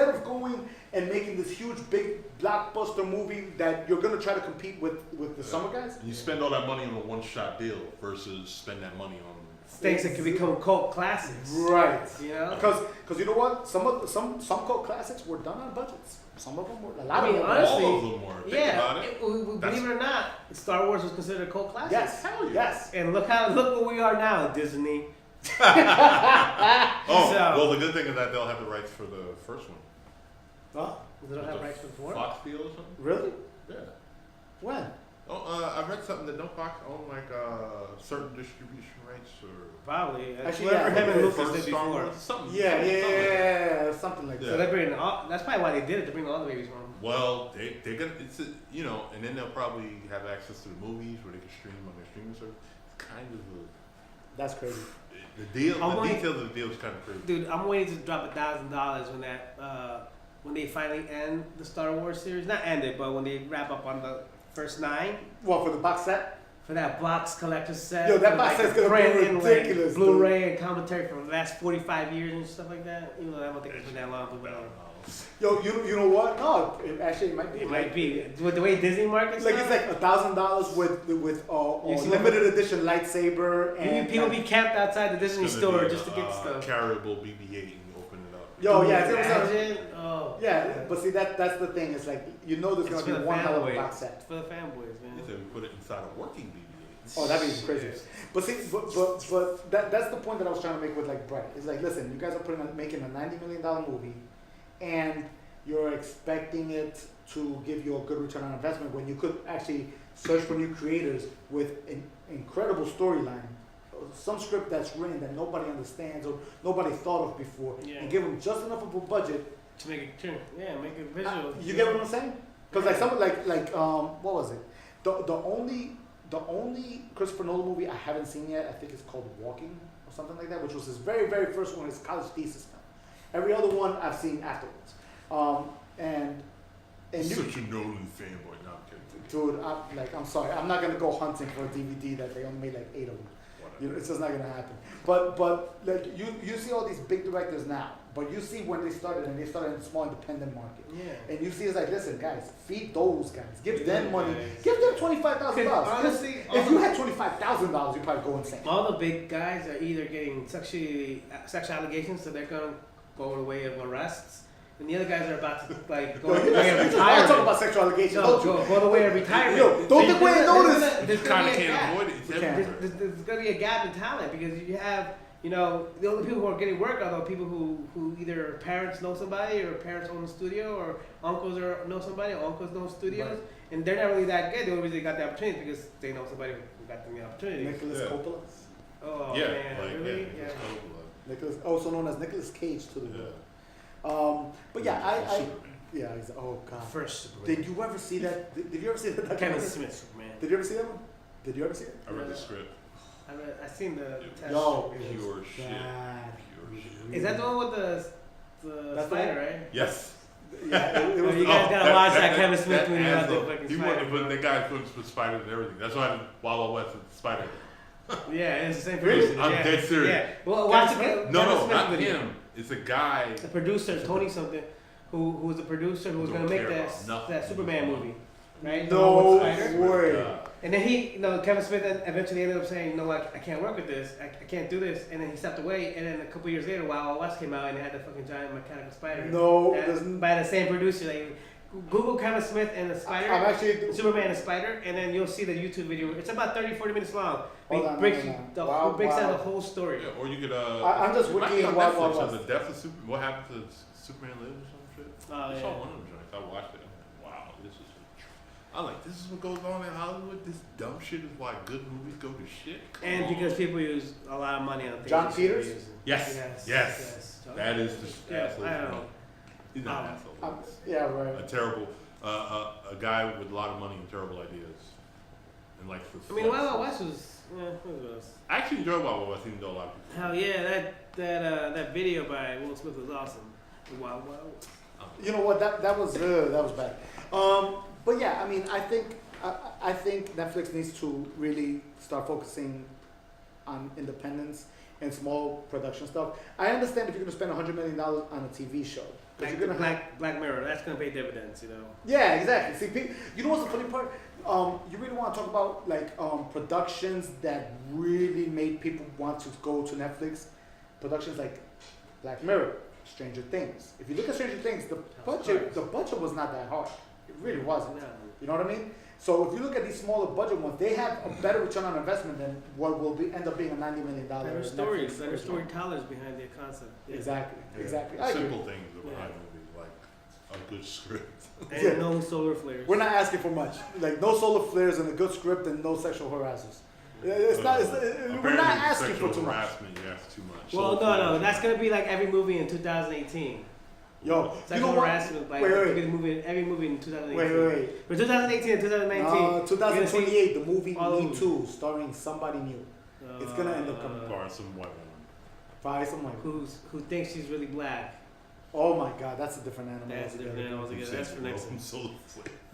of going and making this huge big blockbuster movie that you're gonna try to compete with the summer guys, You spend all that money on a one-shot deal versus spend that money on. Things that can become cult classics. right? You know? Because you know what, some cult classics were done on budgets. Some of them were a lot I mean, of them. honestly, All of them were. Think about it. Believe it or not, Star Wars was considered a cult classic. Yes, yes. And look what we are now, Disney. Oh, So- well, the good thing is that they'll have the rights for the first one. Huh? They don't have rights for the fourth? Fox deal or something? Really? Yeah. When? Oh, I read something that no Fox own like certain distribution rights or. Probably. Actually, Whatever yeah, him and the Lucas did Star before. Wars, something. Yeah, something like Yeah. So that. they're bringing that's probably why they did it, to bring all the babies home. Well, they're gonna and then they'll probably have access to the movies where they can stream on their streaming service. It's kind of That's crazy. the deal. I'm The waiting- details of the deal is kind of crazy. Dude, I'm waiting to drop $1,000 when when they finally end the Star Wars series. Not end it, but when they wrap up on the first 9 What, for the box set? for that box collector set. Yo, that with, box set's the gonna be print and, ridiculous, dude. Blu-ray and commentary from the last 45 years and stuff like that. Even though I don't think it's been that long, but whatever. Yo, you know what? No, it might be. It might be with the way Disney markets. Like now, it's like $1,000 with You see limited edition lightsaber and people be camped outside the Disney It's gonna store be, just to get stuff. Carryable BB-8 and you open it up. Yo, yeah, Can you it's gonna sound- imagine? Oh. yeah. But see that's the thing. It's like there's It's gonna for be the one hell of a fanboys. box set. It's for the fanboys, man. So we put it inside a working BB-8. Oh, that'd be crazy. But see, but that's the point that I was trying to make with like Brett. It's like, listen, you guys are making a $90 million movie, and you're expecting it to give you a good return on investment when you could actually search for new creators with an incredible storyline, some script that's written that nobody understands or nobody thought of before, Yeah. and give them just enough of a budget. To make it turn, make it visual. You get what I'm saying? Because like something like what was it? The only Christopher Nolan movie I haven't seen yet, I think it's called Walking or something like that, which was his very, very first one, his college thesis film. Every other one I've seen afterwards. And you, Such a Nolan fanboy. No, I'm kidding. dude, I'm sorry, I'm not gonna go hunting for a DVD that they only made like 8 of them. Whatever. It's just not gonna happen. But like you see all these big directors now, but you see when they started and they started in the small independent market. Yeah. And you see it's like, listen, guys, feed those guys. Give them Yeah, money. guys. Give them $25,000. Honestly, If you had $25,000, you'd probably go insane. all the big guys are either getting sexual allegations, so they're gonna go the way of arrests, and the other guys are about to like go Yo, the way of I talk retirement. about sexual allegations. No, Don't you? go the way of retirement. Yo, don't think we ain't noticed. There's You gonna kind of be a can't gap. avoid it. It's We can't. everywhere. There's gonna be a gap in talent because you have You know, the only people who are getting work are the people who either parents know somebody or parents own a studio or uncles know somebody or uncles know studios. Right. And they're not really that good. The only reason they got the opportunity is because they know somebody who got them the opportunity. Nicholas Coppola. Oh, yeah, man. like, Really? yeah. Nicholas, also known as Nicolas Cage to the world. But yeah, yeah, he's, oh god. First Superman. Did you ever see that? Did you ever see that? Kevin Smith Superman. Did you ever see that one? Did you ever see it? I read the script. I seen the test. Yo, Pure shit. Pure shit. Is that the one with the spider, right? Yes. Yeah, it was. You guys gotta watch that Kevin Smith movie about the fucking He wanted to put the guy put spiders and everything. That's why Wild West is Spider. Yeah, it's the same Really? producer. I'm yeah. dead serious. Yeah. Well, watch it. No, not him. It's a guy. The producer, Tony something, who was the producer who was gonna make that Superman movie, right? No way. And then Kevin Smith eventually ended up saying, no, I can't work with this. I can't do this. And then he stepped away. And then a couple years later, Wild West came out and they had the fucking giant mechanical spider. No, by the same producer. Like, Google Kevin Smith and the spider. I'm actually Superman and the spider, and then you'll see the YouTube video. It's about 30-40 minutes long. It breaks down the whole story. Yeah, or you could. I'm just wiki on Wild West. The death of Superman. What happened to Superman Lives or some shit? I saw one of them joints. I watched it. I'm like, wow, this is. I'm like, this is what goes on in Hollywood. This dumb shit is why good movies go to shit. And because people use a lot of money on things. John Peters? Yes. That is the asshole. I don't know. He's not an asshole. Yeah, right. A terrible, a guy with a lot of money and terrible ideas. And like for Wild West was. What was? I actually enjoyed Wild West, even though a lot of people. Hell yeah, that video by Will Smith was awesome. Wild West. You know what? That was bad. But yeah, I mean, I think Netflix needs to really start focusing on independence and small production stuff. I understand if you're going to spend $100 million on a TV show. Like you're gonna Black Mirror, that's going to pay dividends, you know. Yeah, exactly. See, you know what's the funny part? You really want to talk about like productions that really made people want to go to Netflix? Productions like Black Mirror, Stranger Things. If you look at Stranger Things, the budget was not that hard. It really wasn't. No. You know what I mean? So if you look at these smaller budget ones, they have a better return on investment than what will end up being a $90 million. Better stories, better storytellers behind their concept. Yeah. Exactly. Simple things behind movies, like a good script. And no solar flares. We're not asking for much. Like no solar flares and a good script and no sexual harassers. We're not asking for too much. Harassment, you ask too much. Well, no, that's gonna be like every movie in 2018. Yo, you know what? Every movie in 2018. Wait. For 2018 and 2019. 2028, the movie Me Too, starring somebody new. It's gonna end up coming. By some white woman. By some white woman. Who thinks she's really black. Oh my god, that's a different animal. That's a different animal altogether. That's for next time.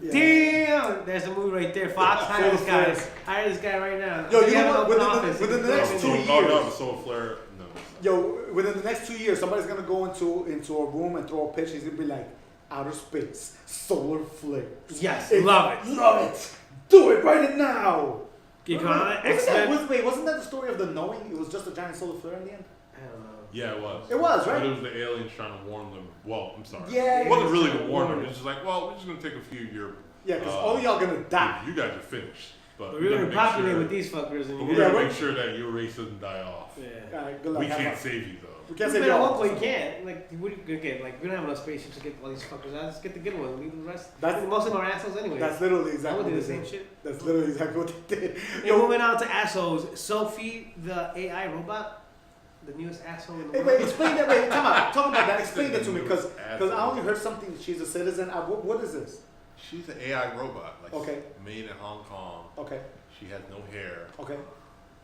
Yeah. Damn! There's a movie right there. Fox, hire this guy. Hire this guy right now. Yo, you know what? Within the next 2 years. Oh no, the solar flare. No. Yo, within the next 2 years, somebody's gonna go into a room and throw a pitch. He's gonna be like, outer space, solar flares. Yes, love it. Do it, write it now. XMen. Wasn't that the story of the knowing? It was just a giant solar flare in the end. I don't know. Yeah, it was. It was, right? But it was the aliens trying to warn them. Well, I'm sorry. Yeah. It wasn't really to warn them. It's just like, well, we're just gonna take a few years. Yeah, because all y'all gonna die. You guys are finished. But we're gonna populate with these fuckers. And we're gonna make sure that your race doesn't die off. Yeah. Good luck. We can't save you though. We can't save you. At one point, you can't. Like, what are you gonna get? Like, we don't have enough spaceships to get all these fuckers out. Let's get the good ones. Leave the rest. Most of them are assholes anyway. That's literally exactly. I would do the same shit. That's literally exactly what they did. Yo, moving on to assholes. Sophie the AI Robot. The newest asshole in the world. Wait, explain that. Wait, come on. Talk about that. Explain that to me, because I only heard something that she's a citizen. What is this? She's an AI robot, like okay, made in Hong Kong. Okay. She has no hair. Okay.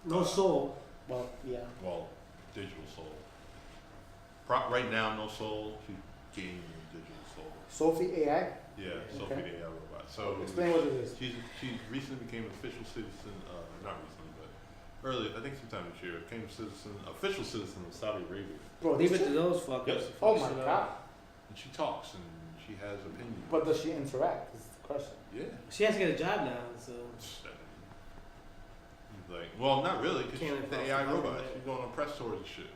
No soul. Well, yeah. Well, digital soul. Right now, no soul. She's gaining digital soul. Sophie AI. Yeah, Sophie the AI Robot. So explain what it is. She recently became an official citizen. Not recently, but earlier, I think sometime this year, became official citizen of Saudi Arabia. Bro, leave it to those fuckers. Yes. Oh my god. And she talks and she has opinions. But does she interact? Is the question. Yeah. She has to get a job now, so. Like, well, not really, because she's the AI robot. She's going on press tours and shit.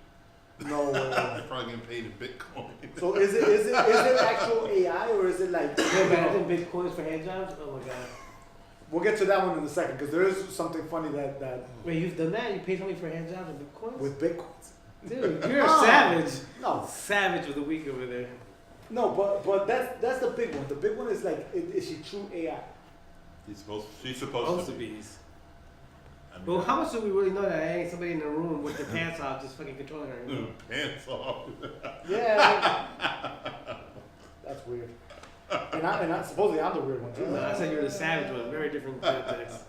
No way. Probably getting paid in Bitcoin. So is it actual AI or is it like? Imagine Bitcoins for hand jobs? Oh my god. We'll get to that one in a second because there is something funny that. Wait, you've done that? You paid somebody for hand jobs with Bitcoins? With Bitcoins. Dude, you're a savage. No. Savage of the week over there. No, but that's the big one. The big one is like, is she true AI? She's supposed to be. I mean, Well, how much do we really know that ain't somebody in the room with their pants off just fucking controlling her? Pants off. Yeah. That's weird. And I supposedly I'm the weird one too. No, I said you're the savage one. Very different context.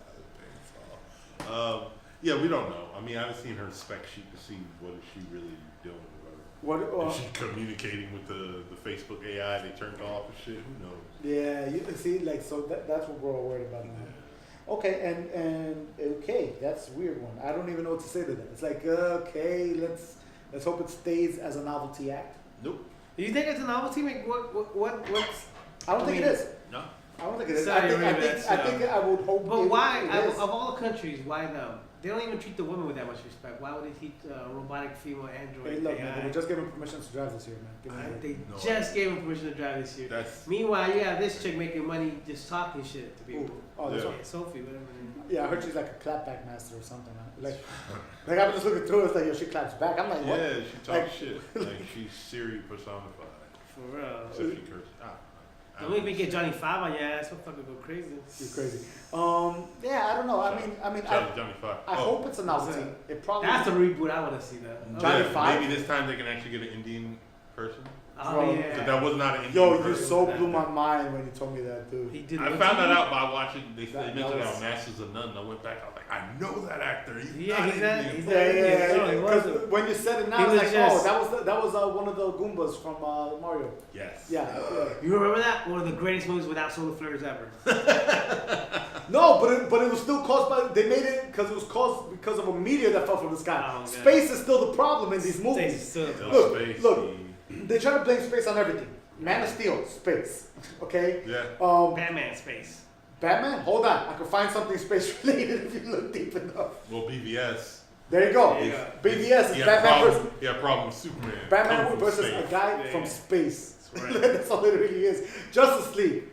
Pants off. Yeah, we don't know. I mean, I haven't seen her spec sheet to see what is she really doing. What? Is she communicating with the Facebook AI they turned off and shit? Who knows? Yeah, you see, like, so that's what we're all worried about now. Okay, and okay, that's a weird one. I don't even know what to say to that. It's like, okay, let's hope it stays as a novelty act. Nope. Do you think it's a novelty? Like, what's? I don't think it is. No. I don't think it is. Sorry, I think I would hope. But why? It is. Of all the countries, why them? They don't even treat the women with that much respect. Why would they treat robotic female android? Hey, look, AI? man, they just gave him permission to drive this year, man. Give me a break. They just gave him permission to drive this year. Meanwhile, you have this chick making money just talking shit to people. Ooh. Oh, this one. Sophie, whatever her name is. Yeah, I heard she's like a clapback master or something. Man. Like I was just looking through it, it's like, yo, she claps back. I'm like, what? Yeah, she talks shit. Like she's Siri personified. For real. Except she curses. Don't make me get Johnny 5 on your ass. What fucking go crazy? You're crazy. Yeah, I don't know. I mean, Johnny 5. I hope it's a novelty. It probably. That's the reboot I want to see. That. Johnny 5? Maybe this time they can actually get an Indian person. Oh yeah. But that was not an Indian person. You so blew my mind when you told me that, dude. He did. I found that out by watching. They mentioned was- it on Masters of None. I went back. I was like, I know that actor. He's Yeah, not he's not. Indian. He's Yeah. not. He Because wasn't. when you said it now, He I was was like, just- that was one of the Goombas from Mario. Yes. Yeah. You remember that? One of the greatest movies without solar flares ever. No, but it was still caused by. They made it because it was caused because of a meteor that fell from the sky. Oh, okay. Space is still the problem in these movies. Look, they try to blame space on everything. Man of Steel, space. Okay. Yeah. Batman space. Batman. Hold on, I can find something space related if you look deep enough. Well, BVS. There you go. Yeah. BVS is Batman versus He had a problem with Superman. Batman Coming from versus space. a guy Yeah. from space. That's right. That's all it really is. Justice League,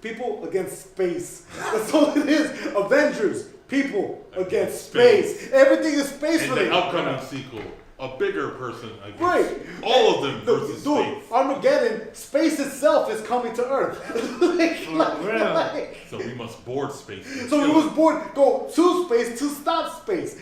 people against space. That's all it is. Avengers, people against space. Everything is space And related. the upcoming sequel, a bigger person against Right. all of them Look, versus dude, space. Armageddon, space itself is coming to Earth. real. So we must board space. and So kill it was it. born go to space to stop space.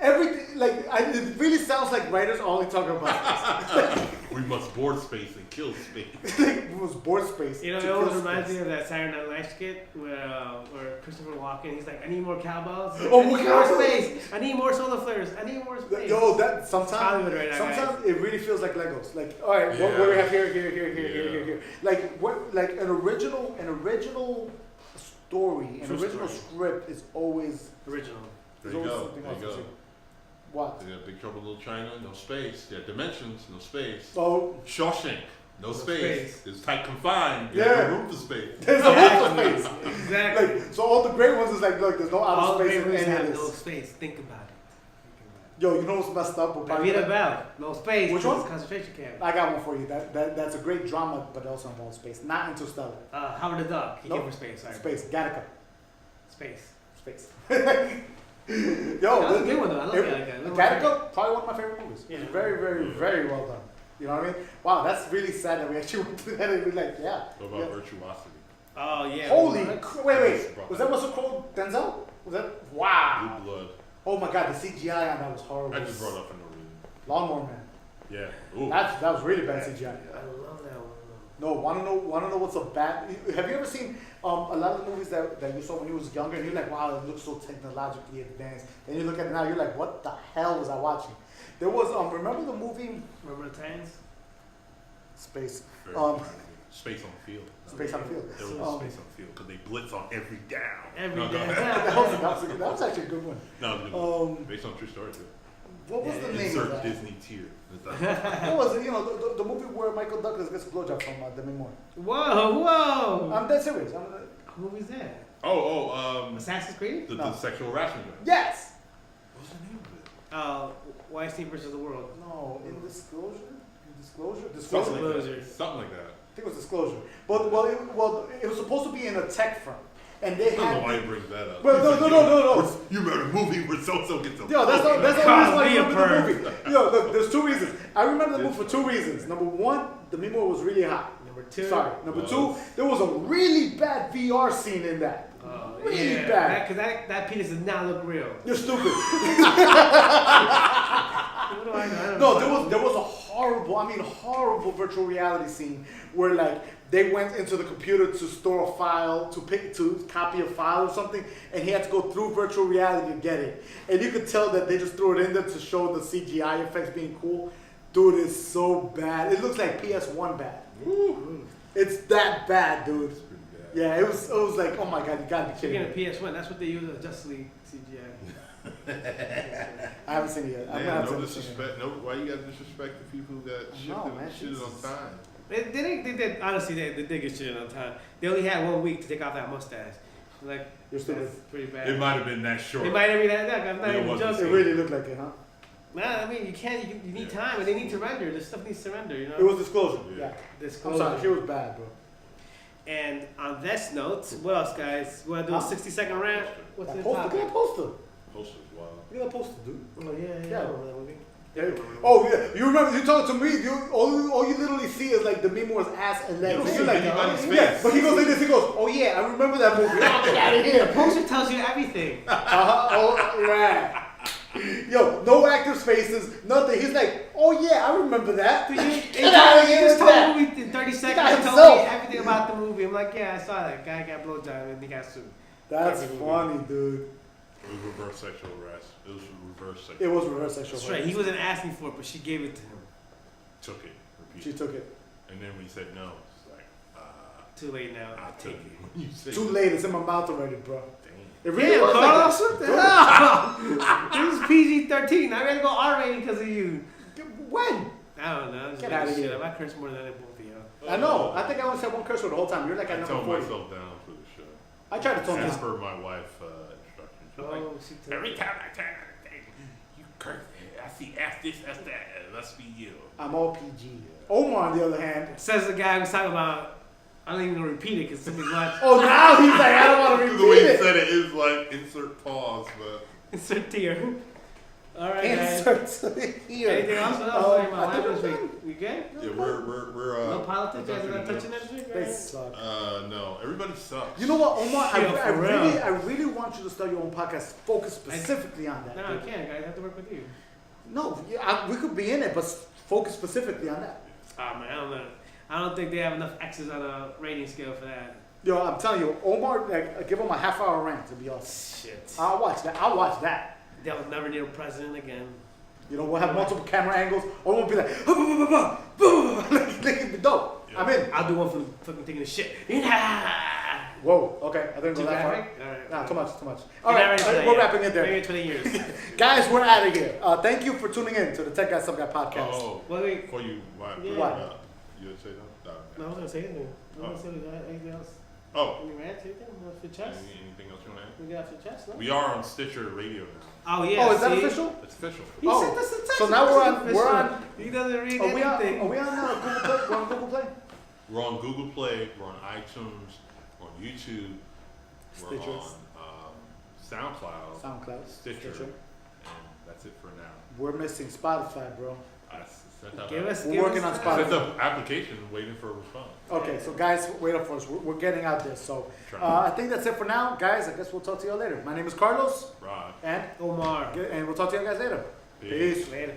Everything it really sounds like writers only talking about We must board space and kill space. space. It was board space. You know, to it always kill reminds space. me of that Saturday Night Live skit where Christopher Walken, he's like, I need more cowbells. Oh, I need my God. more space. I need more solar flares. I need more space. Yo, that sometimes, Hollywood right now, sometimes it really feels like Legos. Like, all right, what do we have here? Like, what, like an original story, an True original story. script is always. Original. There There's you always go. something There else you to go. see. What? They got Big Trouble in Little China, no space. Yeah, Dimensions, no space. Oh, Shawshank, no space. space. It's tight confined. Yeah. There's no room for space. there's a lot of space. Exactly. Like, so all the great ones is like, look, there's no All outer the space in movies any have of no this. space. Think about it. Yo, you know what's messed up? La Vida Bell, no space. Which because one? it's concentration camp. I got one for you. That's a great drama, but it also involves space. Not Interstellar. Howard the Duck. He Nope. came for space. Sorry. Space. Gattaca. Space. Space. That Yo, was a good one though. I love Gattaca. Gattaca, probably one of my favorite movies. Yeah. It's very, very, very well done. You know what I mean? Wow, that's really sad that we actually went through that and we're like, yeah. What about Virtuosity? Oh yeah. Holy, What? wait. Was that Russell Crowe, Denzel? Was that? Wow. Blue Blood. Oh my God, the CGI on that was horrible. I just brought up for no reason. Lawnmower Man. Yeah. Ooh. That was really bad CGI. I love that one. No, wanna know what's a bad? Have you ever seen a lot of the movies that you saw when you was younger and you're like, wow, it looks so technologically advanced. Then you look at it now, you're like, what the hell was I watching? There was remember the movie Remember the Titans? Space? Very Space on the field. Space on the Field. There was space on the field because they blitz on every down. Every No, go down. ahead. that was actually a good one. No, based on true story too. What was the name of Insert that? Disney tier. What was it? You know, the movie where Michael Douglas gets a blowjob from Demi Moore. Whoa. I'm dead serious. Who was that? Assassin's Creed? The sexual harassment guy. Yes. What's the name of it? Weinstein versus the World. No, Disclosure. Something like that. I think it was Disclosure. But it was supposed to be in a tech firm. and they I don't know had. why you bring that up. Well, no. You remember the movie where so-so gets a Yo, that's the reason why I remember the movie. perv. Yo, look, there's two reasons. I remember the movie for two reasons. Number one, the Mimo was really hot. Number two. Sorry. Number two, there was a really bad VR scene in that. Really bad. Because that penis does not look real. You're stupid. What do I know? No, there was a horrible virtual reality scene where like they went into the computer to store a file, to copy a file or something, and he had to go through virtual reality to get it. And you could tell that they just threw it in there to show the CGI effects being cool. Dude, it's so bad. It looks like PS1 bad. Woo. It's that bad, dude. It's pretty bad. Yeah, it was like, oh my god, you gotta be kidding Speaking me. of PS1, that's what they use as Justice League CGI. I haven't seen it yet. I'm Man, gonna have no to see it. disrespect. No, why you gotta disrespect the people that shit it on time? They did, honestly, they did get shit on time. They only had 1 week to take off that mustache. Like, You're stupid. that's pretty bad. It might have been that short. It might have been that. I'm not It even wasn't. It joking. really looked like it, huh? Nah, I mean, you can't. You need time, and they need to render. This stuff needs to render, you know? It was disclosure. Yeah. Yeah. Disclosure. I'm sorry, she was bad, bro. And on this note, what else, guys? You want to do a 60-second rant? What's That the poster, topic? look at that poster. Poster's wild. Look at that poster, dude. Oh, yeah. Yeah. I remember that movie. Yeah. Oh yeah, you remember you talking to me? All you literally see is like the Mimo's ass and legs. You don't And see you're like, anybody's yeah, face. but he goes like this. He goes, oh yeah, I remember that movie. Oh, get out of The here. poster tells you everything. Oh right. Yo, no actors' faces, nothing. He's like, oh yeah, I remember that. Dude, you Get out of you here just with told that. the movie in 30 seconds. got You told himself. me everything about the movie. I'm like, yeah, I saw that. Guy got blowjob and he got sued. That's funny, dude. It was reverse sexual harassment. It was reverse sexual. It was reverse sexual. That's right. He wasn't asking for it, but she gave it to him. Took it. Repeat. She took it. And then when he said no, it's like, Too late now. I took it. When you said Too late. It's in my mouth already, bro. Damn. It really Damn, was like Carlos, that. what the hell? This is PG-13. Now we gotta go R-rated because of you. When? I don't know. I'm just Get making outta shit here. up. I curse more than both of y'all. I know. I think I only said one curse word the whole time. You're like I at number toned 40. myself down for the show. I tried to tone As down. per my wife instructions. She's like, Oh, she took every it. time I turn, you curse. I see F this, F that. It must be you. I'm all PG. Omar, on the other hand. Says the guy who's talking about. I don't even gonna repeat it because somebody's watching. Oh, now he's like, I don't want to The way repeat you it. said it is like insert pause, but Insert tear. All right, guys. Insert here. Anything else? What else? Oh, Talking about I think what happened this we're week? done. We good? yeah, we're No politics. You guys are not touching touching this week. They Right? suck. No, everybody sucks. You know what, Omar? Yeah, for real. I really want you to start your own podcast focused specifically on that. No, I dude. can't, guys. I have to work with you. No, we could be in it, but focus specifically on that. Oh man, I don't know. I don't think they have enough X's on a rating scale for that. Yo, I'm telling you, Omar, like, give him a half-hour rant to be honest. Shit. I'll watch that. I'll watch that. They'll never need a president again. You know, we'll have multiple camera angles. Omar will be like, like it'd be dope. Yeah. I'm in. I'll do one for fucking taking a shit. Yeah. Whoa. Okay, I didn't go Too that far. graphic? All right. Nah, too much. All You're not right, ready for that we're yet. wrapping it there. Maybe in 20 years. Guys, we're out of here. Thank you for tuning in to the Tech Guy Some Guy podcast. Oh, Wait. before you Yeah. you would say no? No, I was gonna say anything. I was gonna say anything else. Oh, Any rants? Anything? Off your chest? anything else you want to add? We get off your chest, no? We are on Stitcher Radio now. Oh yeah. Oh, is that see? official? It's official. He Oh, sent us a text. so now we're on- Official. we're on- He doesn't read Are we on anything. Google Play? We're on Google Play? We're on Google Play. We're on iTunes. We're on YouTube. We're Stitcher. on SoundCloud. SoundCloud. Stitcher. Stitcher. And that's it for now. We're missing Spotify, bro. I sent out Give us. We're give working us on that. sent the application, waiting for a response. Okay, so guys, wait up for us. We're getting out there. So I think that's it for now. Guys, I guess we'll talk to you all later. My name is Carlos. Rod. And Omar. we'll talk to you guys later. Peace. Later.